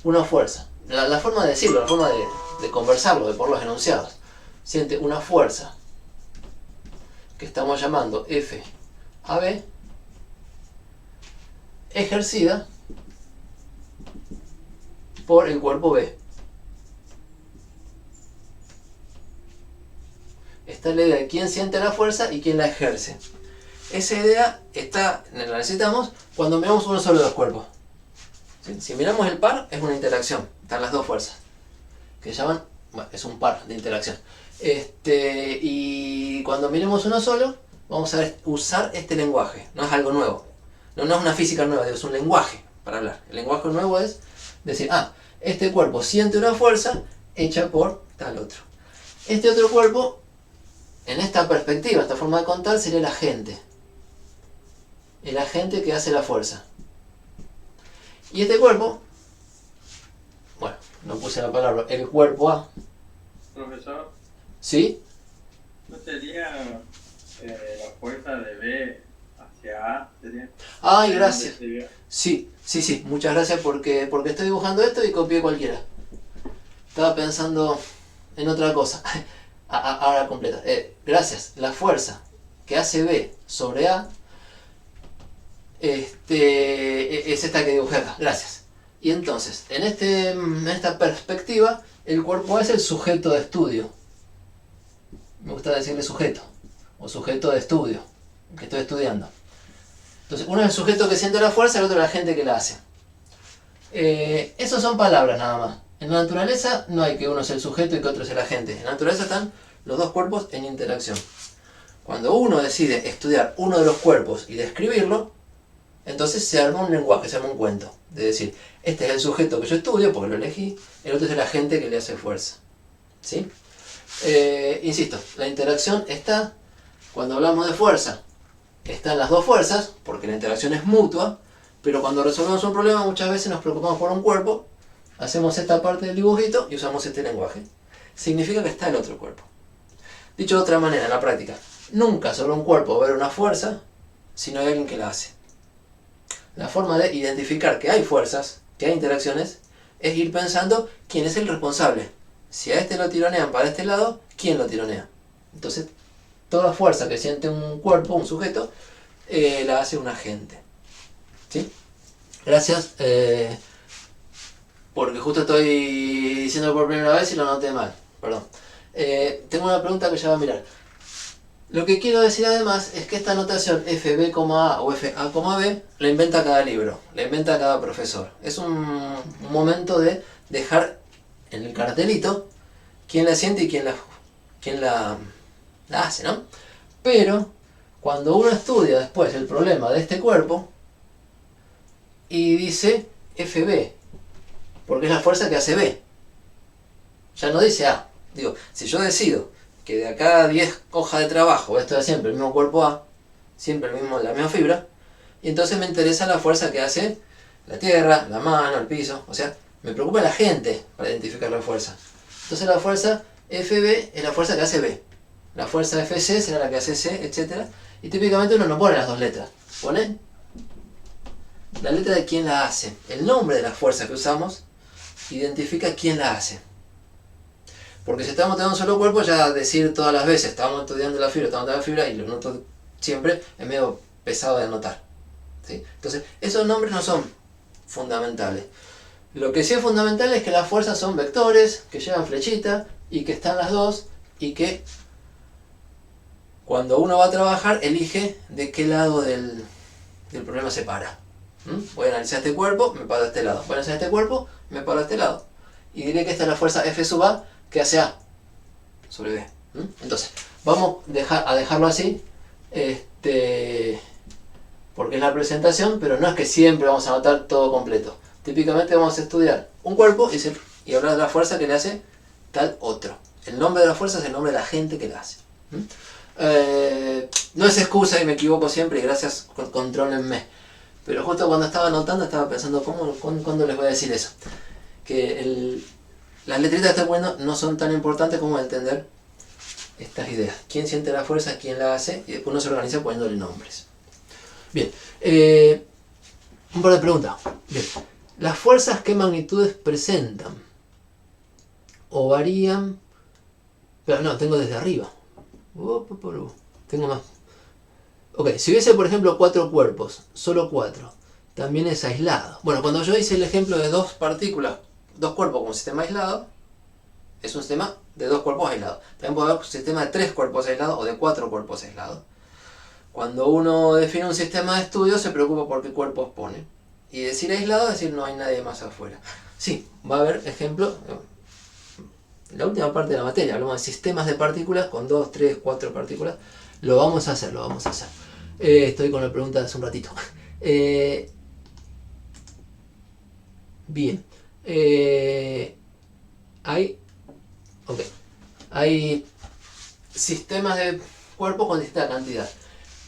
una fuerza. La forma de decirlo, la forma de conversarlo, de por los enunciados. Siente una fuerza que estamos llamando F a B, ejercida por el cuerpo B. Esta es la idea de quién siente la fuerza y quién la ejerce. Esa idea la necesitamos cuando miramos uno solo de los cuerpos. ¿Sí? Si miramos el par, es una interacción. Están las dos fuerzas. Que llaman, bueno, es un par de interacción. Y cuando miremos uno solo, vamos a usar este lenguaje. No es algo nuevo. No es una física nueva, es un lenguaje para hablar. El lenguaje nuevo es decir, este cuerpo siente una fuerza hecha por tal otro. Este otro cuerpo, en esta perspectiva, esta forma de contar, sería el agente. El agente que hace la fuerza. Y este cuerpo, bueno, no puse la palabra, el cuerpo A. Profesor, ¿Sí? ¿no sería la fuerza de B hacia A? ¿Sería? Ay, gracias. Sí, muchas gracias porque estoy dibujando esto y copié cualquiera. Estaba pensando en otra cosa. Ahora completa. Gracias. La fuerza que hace B sobre A es esta que dibujé acá. Gracias. Y entonces, en esta perspectiva, el cuerpo A es el sujeto de estudio. Me gusta decirle sujeto. O sujeto de estudio. Que estoy estudiando. Entonces, uno es el sujeto que siente la fuerza, el otro es la gente que la hace. Esas son palabras nada más. En la naturaleza no hay que uno es el sujeto y que otro es el agente. En la naturaleza están los dos cuerpos en interacción. Cuando uno decide estudiar uno de los cuerpos y describirlo, entonces se arma un lenguaje, se arma un cuento. De decir, este es el sujeto que yo estudio porque lo elegí, el otro es el agente que le hace fuerza. ¿Sí? Insisto, la interacción está, cuando hablamos de fuerza, están las dos fuerzas, porque la interacción es mutua, pero cuando resolvemos un problema muchas veces nos preocupamos por un cuerpo, hacemos esta parte del dibujito y usamos este lenguaje. Significa que está el otro cuerpo. Dicho de otra manera, en la práctica, nunca sobre un cuerpo va a haber una fuerza si no hay alguien que la hace. La forma de identificar que hay fuerzas, que hay interacciones, es ir pensando quién es el responsable. Si a este lo tironean para este lado, ¿quién lo tironea? Entonces, toda fuerza que siente un cuerpo, un sujeto, la hace un agente. ¿Sí? Gracias, porque justo estoy diciendo por primera vez y lo noté mal. Perdón. Tengo una pregunta que ya va a mirar. Lo que quiero decir además es que esta notación FB,A o FA,B la inventa cada libro, la inventa cada profesor. Es un momento de dejar en el cartelito quién la siente y quién la hace, ¿no? Pero cuando uno estudia después el problema de este cuerpo y dice FB, porque es la fuerza que hace B. Ya no dice A. Digo, si yo decido que de acá a 10 hojas de trabajo voy a estudiar siempre el mismo cuerpo A, siempre la misma fibra, y entonces me interesa la fuerza que hace la tierra, la mano, el piso, o sea, me preocupa la gente para identificar la fuerza. Entonces la fuerza FB es la fuerza que hace B. La fuerza FC será la que hace C, etc. Y típicamente uno no pone las dos letras. Pone la letra de quién la hace. El nombre de la fuerza que usamos identifica quién la hace. Porque si estamos teniendo un solo cuerpo, ya decir todas las veces, estamos estudiando la fibra, estamos estudiando la fibra, y lo noto siempre, es medio pesado de anotar. ¿Sí? Entonces, esos nombres no son fundamentales. Lo que sí es fundamental es que las fuerzas son vectores, que llevan flechita, y que están las dos, y que cuando uno va a trabajar, elige de qué lado del problema se para. Voy a analizar este cuerpo, me paro a este lado. Voy a analizar este cuerpo, me paro a este lado. Y diré que esta es la fuerza F sub A, que hace A sobre B. Entonces, vamos a dejarlo así, porque es la presentación, pero no es que siempre vamos a anotar todo completo. Típicamente vamos a estudiar un cuerpo y hablar de la fuerza que le hace tal otro. El nombre de la fuerza es el nombre de la gente que la hace. No es excusa y me equivoco siempre, y gracias, contrólenme. Pero justo cuando estaba anotando estaba pensando, ¿cuándo les voy a decir eso? Que las letritas que estoy poniendo no son tan importantes como entender estas ideas. ¿Quién siente la fuerza? ¿Quién la hace? Y después uno se organiza poniéndole nombres. Bien, un par de preguntas. Bien. ¿Las fuerzas qué magnitudes presentan? ¿O varían? Pero no, tengo desde arriba. Tengo más. Ok, si hubiese por ejemplo 4 cuerpos, solo 4, también es aislado. Bueno, cuando yo hice el ejemplo de 2 partículas, 2 cuerpos como un sistema aislado, es un sistema de 2 cuerpos aislados. También puede haber un sistema de 3 cuerpos aislados o de 4 cuerpos aislados. Cuando uno define un sistema de estudio se preocupa por qué cuerpos pone. Y decir aislado es decir no hay nadie más afuera. Sí, va a haber ejemplo. La última parte de la materia, hablamos de sistemas de partículas con 2, 3, 4 partículas. Lo vamos a hacer. Estoy con la pregunta de hace un ratito. Bien. Hay sistemas de cuerpos con distinta cantidad.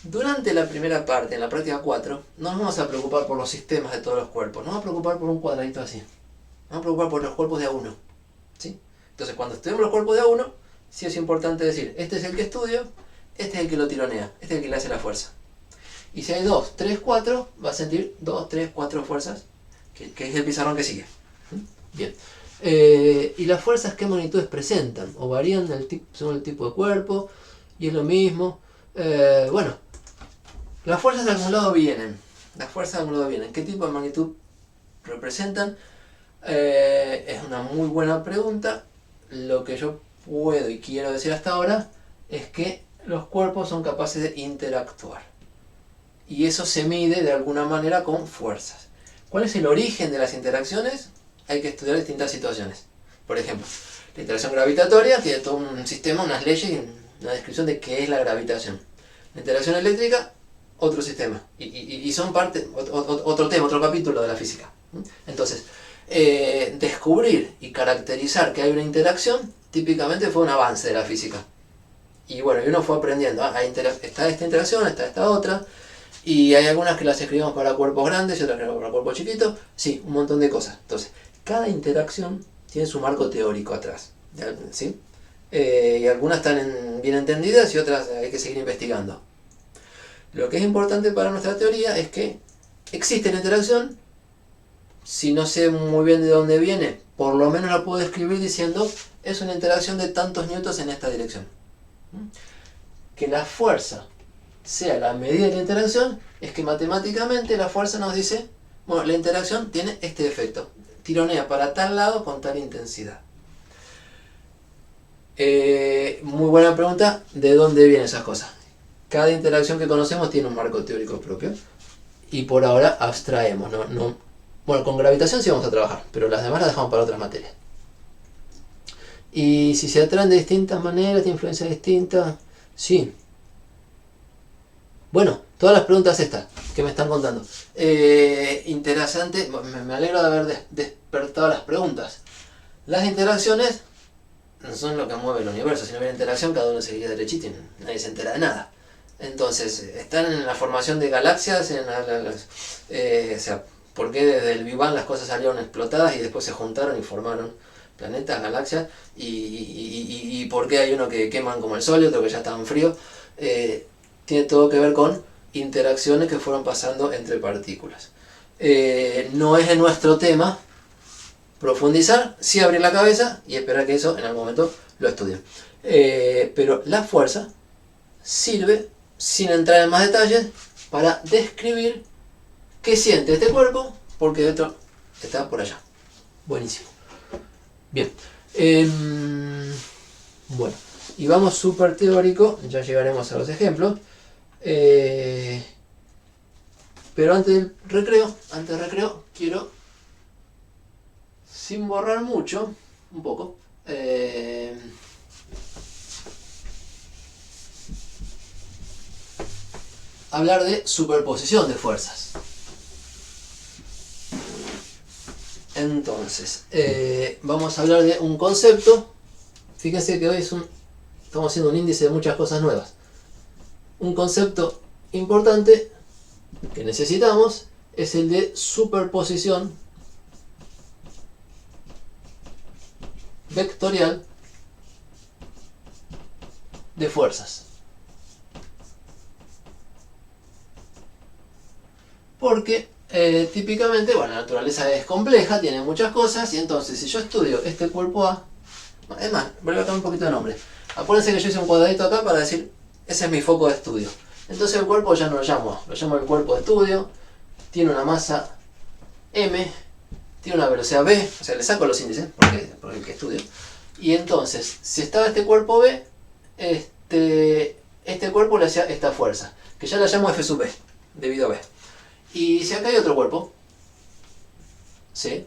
Durante la primera parte, en la práctica 4, no nos vamos a preocupar por los sistemas de todos los cuerpos. Nos vamos a preocupar por un cuadradito así. Nos vamos a preocupar por los cuerpos de A1. ¿Sí? Entonces, cuando estudiamos los cuerpos de A1, sí es importante decir, este es el que estudio, este es el que lo tironea, este es el que le hace la fuerza. Y si hay 2, 3, 4, va a sentir 2, 3, 4 fuerzas, que es el pizarrón que sigue. Bien. ¿Y las fuerzas qué magnitudes presentan? ¿O varían según el tipo de cuerpo? Y es lo mismo. Bueno, las fuerzas de algún lado vienen. ¿Qué tipo de magnitud representan? Es una muy buena pregunta. Lo que yo puedo y quiero decir hasta ahora es que los cuerpos son capaces de interactuar. Y eso se mide de alguna manera con fuerzas. ¿Cuál es el origen de las interacciones? Hay que estudiar distintas situaciones. Por ejemplo, la interacción gravitatoria tiene todo un sistema, unas leyes y una descripción de qué es la gravitación. La interacción eléctrica, otro sistema. Y son otro tema, otro capítulo de la física. Entonces, descubrir y caracterizar que hay una interacción típicamente fue un avance de la física. Y bueno, y uno fue aprendiendo. Está esta interacción, está esta otra. Y hay algunas que las escribimos para cuerpos grandes y otras para cuerpos chiquitos. Sí, un montón de cosas. Entonces, cada interacción tiene su marco teórico atrás. ¿Sí? Y algunas están bien entendidas y otras hay que seguir investigando. Lo que es importante para nuestra teoría es que existe la interacción. Si no sé muy bien de dónde viene, por lo menos la puedo describir diciendo es una interacción de tantos newtons en esta dirección. Que la fuerza sea la medida de la interacción es que matemáticamente la fuerza nos dice, bueno, la interacción tiene este efecto, tironea para tal lado con tal intensidad. Muy buena pregunta, ¿de dónde vienen esas cosas? Cada interacción que conocemos tiene un marco teórico propio y por ahora abstraemos. Bueno, con gravitación sí vamos a trabajar, pero las demás las dejamos para otras materias. Y si se atraen de distintas maneras, de influencia distinta, sí. Bueno, todas las preguntas estas que me están contando. Interesante, me alegro de haber despertado las preguntas. Las interacciones no son lo que mueve el universo. Si no hubiera interacción, cada uno seguiría derechito y nadie se entera de nada. Entonces, están en la formación de galaxias, o sea, ¿por qué desde el Big Bang las cosas salieron explotadas y después se juntaron y formaron planetas, galaxias? Y ¿por qué hay uno que queman como el Sol y otro que ya está en frío? Tiene todo que ver con interacciones que fueron pasando entre partículas. No es en nuestro tema profundizar, sí abrir la cabeza y esperar que eso en algún momento lo estudien. Pero la fuerza sirve, sin entrar en más detalles, para describir qué siente este cuerpo, porque dentro está por allá. Buenísimo. Bien. Bueno, y vamos súper teórico, ya llegaremos a los ejemplos. Pero antes del recreo, quiero, sin borrar mucho, un poco, hablar de superposición de fuerzas. Entonces, vamos a hablar de un concepto. Fíjense que hoy estamos haciendo un índice de muchas cosas nuevas. Un concepto importante que necesitamos es el de superposición vectorial de fuerzas. Porque típicamente, bueno, la naturaleza es compleja, tiene muchas cosas, y entonces si yo estudio este cuerpo A, es más, voy a cambiar un poquito de nombre. Acuérdense que yo hice un cuadradito acá para decir, ese es mi foco de estudio. Entonces el cuerpo ya no lo llamo el cuerpo de estudio, tiene una masa M, tiene una velocidad V, o sea, le saco los índices, porque el que estudio. Y entonces, si estaba este cuerpo B, este cuerpo le hacía esta fuerza, que ya la llamo F sub B, debido a B. Y si acá hay otro cuerpo, ¿sí?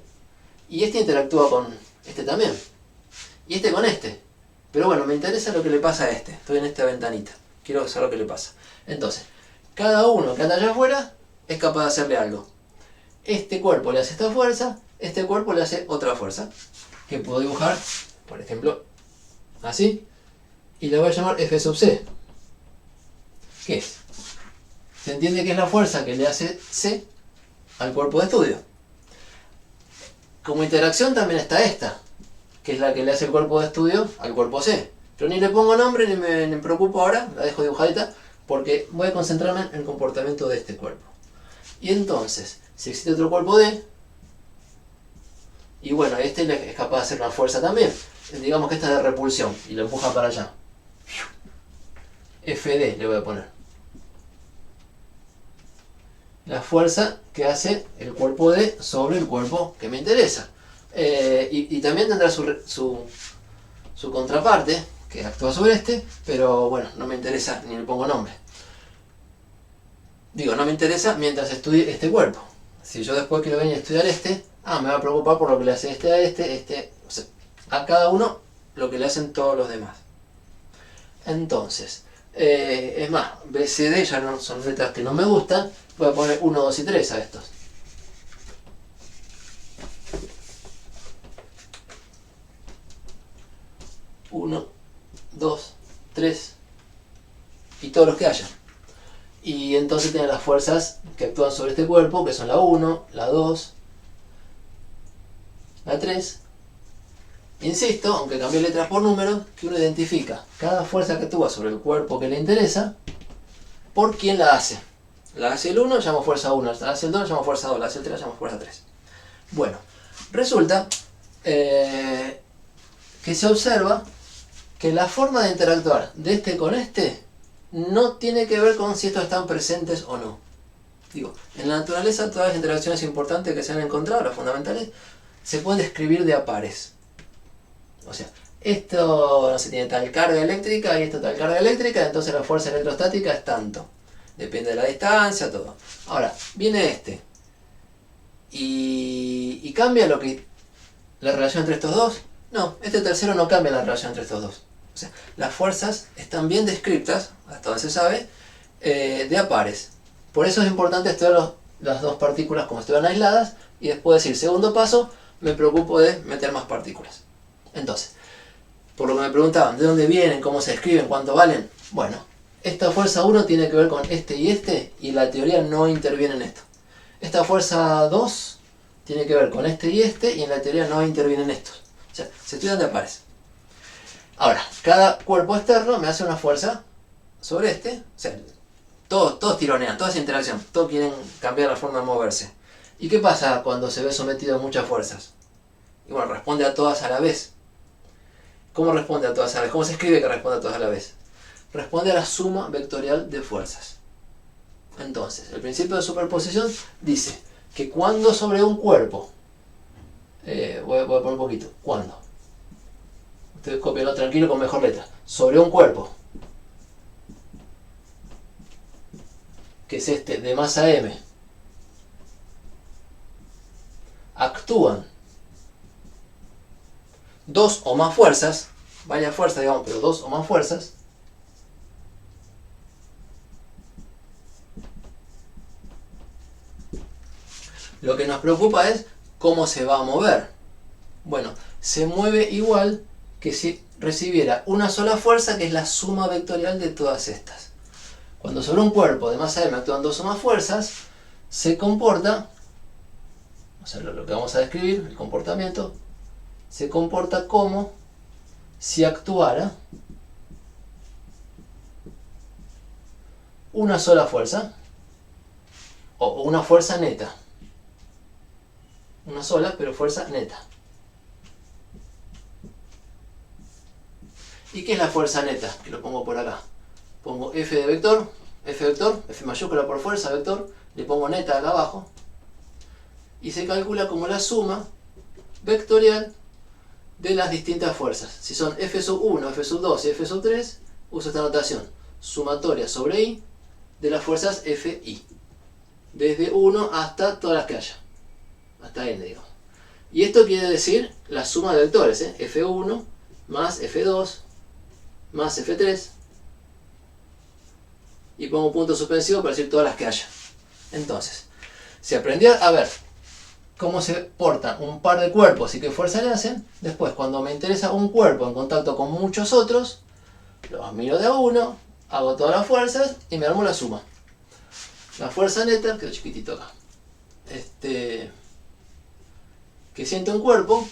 Y este interactúa con este también, y este con este. Pero bueno, me interesa lo que le pasa a este, estoy en esta ventanita, quiero saber lo que le pasa. Entonces, cada uno que anda allá afuera es capaz de hacerle algo. Este cuerpo le hace esta fuerza, este cuerpo le hace otra fuerza, que puedo dibujar, por ejemplo, así, y le voy a llamar F sub C. ¿Qué es? Se entiende que es la fuerza que le hace C al cuerpo de estudio. Como interacción también está esta, que es la que le hace el cuerpo de estudio al cuerpo C. Pero ni le pongo nombre ni me preocupo ahora, la dejo dibujadita, porque voy a concentrarme en el comportamiento de este cuerpo. Y entonces, si existe otro cuerpo D, y bueno, este es capaz de hacer una fuerza también, digamos que esta es de repulsión, y lo empuja para allá. FD le voy a poner. La fuerza que hace el cuerpo D sobre el cuerpo que me interesa. Y también tendrá su contraparte, que actúa sobre este, pero bueno, no me interesa ni le pongo nombre. Digo, no me interesa mientras estudie este cuerpo. Si yo después quiero venir a estudiar me va a preocupar por lo que le hace este a este, o sea, a cada uno lo que le hacen todos los demás. Entonces, es más, B, C, D ya no son letras que no me gustan, voy a poner 1, 2 y 3 a estos. Uno, 2, 3 y todos los que haya. Y entonces tienen las fuerzas que actúan sobre este cuerpo, que son la 1, la 2, la 3. Insisto, aunque cambie letras por números, que uno identifica cada fuerza que actúa sobre el cuerpo que le interesa por quién la hace. La hace el 1, llamo fuerza 1, la hace el 2, llamo fuerza 2, la hace el 3, llamo fuerza 3. Bueno, resulta que se observa que la forma de interactuar de este con este no tiene que ver con si estos están presentes o no. Digo, en la naturaleza todas las interacciones importantes que se han encontrado, las fundamentales, se pueden describir de a pares. O sea, esto no se tiene tal carga eléctrica y esto tal carga eléctrica, entonces la fuerza electrostática es tanto. Depende de la distancia, todo. Ahora, viene este y cambia la relación entre estos dos. No, este tercero no cambia la relación entre estos dos. O sea, las fuerzas están bien descritas, hasta donde se sabe, de a pares. Por eso es importante estudiar las dos partículas como estuvieran aisladas y después decir, segundo paso, me preocupo de meter más partículas. Entonces, por lo que me preguntaban, ¿de dónde vienen? ¿Cómo se escriben? ¿Cuánto valen? Bueno, esta fuerza 1 tiene que ver con este, y la teoría no interviene en esto. Esta fuerza 2 tiene que ver con este, y en la teoría no intervienen estos. O sea, se estudian de a pares. Ahora, cada cuerpo externo me hace una fuerza sobre este. O sea, todos tironean, toda esa interacción, todos quieren cambiar la forma de moverse. ¿Y qué pasa cuando se ve sometido a muchas fuerzas? Y bueno, responde a todas a la vez. ¿Cómo responde a todas a la vez? ¿Cómo se escribe que responde a todas a la vez? Responde a la suma vectorial de fuerzas. Entonces, el principio de superposición dice que cuando sobre un cuerpo, voy a poner un poquito, cuando, ustedes copienlo tranquilo con mejor letra, sobre un cuerpo, que es este de masa m, actúan dos o más fuerzas, varias fuerzas digamos, pero dos o más fuerzas, lo que nos preocupa es cómo se va a mover. Bueno, se mueve igual que si recibiera una sola fuerza, que es la suma vectorial de todas estas. Cuando sobre un cuerpo de masa m actúan dos o más fuerzas, se comporta, o sea, lo que vamos a describir, el comportamiento, se comporta como si actuara una sola fuerza, o una fuerza neta. Una sola, pero fuerza neta. ¿Y qué es la fuerza neta? Que lo pongo por acá. Pongo F de vector, F mayúscula por fuerza, vector, le pongo neta acá abajo, y se calcula como la suma vectorial de las distintas fuerzas. Si son F sub 1, F sub 2 y F sub 3, uso esta notación, sumatoria sobre I de las fuerzas Fi, desde 1 hasta todas las que haya, hasta n, digamos. Y esto quiere decir la suma de vectores, F1 más F2 más F3, y pongo un punto suspensivo para decir todas las que haya. Entonces, si aprendí a ver cómo se portan un par de cuerpos y qué fuerza le hacen, después cuando me interesa un cuerpo en contacto con muchos otros, los miro de a uno, hago todas las fuerzas y me armo la suma. La fuerza neta, quedó chiquitito acá, que siente un cuerpo,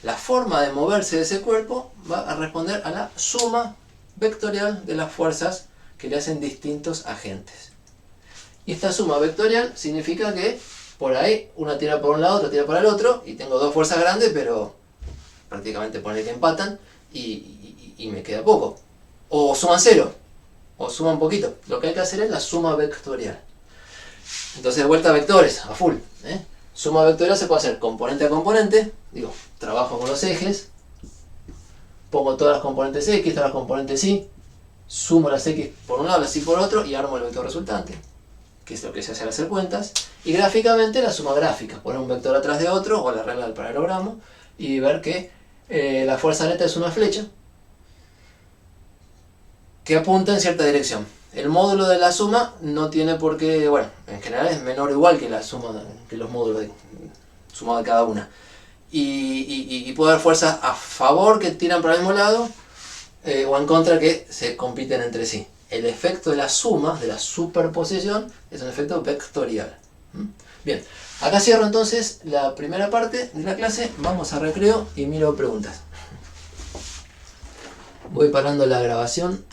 la forma de moverse de ese cuerpo va a responder a la suma vectorial de las fuerzas que le hacen distintos agentes. Y esta suma vectorial significa que por ahí una tira por un lado, otra tira para el otro, y tengo dos fuerzas grandes, pero prácticamente pone que empatan y me queda poco. O suman cero, o suman poquito. Lo que hay que hacer es la suma vectorial. Entonces de vuelta a vectores, a full. Suma vectorial se puede hacer componente a componente, digo, trabajo con los ejes, pongo todas las componentes X, todas las componentes Y, sumo las X por un lado, las Y por otro, y armo el vector resultante, que es lo que se hace al hacer cuentas, y gráficamente la suma gráfica, poner un vector atrás de otro, o la regla del paralelogramo, y ver que la fuerza neta es una flecha que apunta en cierta dirección. El módulo de la suma no tiene por qué, bueno, en general es menor o igual que la suma, que los módulos sumados de cada una. Y puede haber fuerzas a favor que tiran para el mismo lado, o en contra que se compiten entre sí. El efecto de la suma, de la superposición, es un efecto vectorial. Bien, acá cierro entonces la primera parte de la clase, vamos a recreo y miro preguntas. Voy parando la grabación.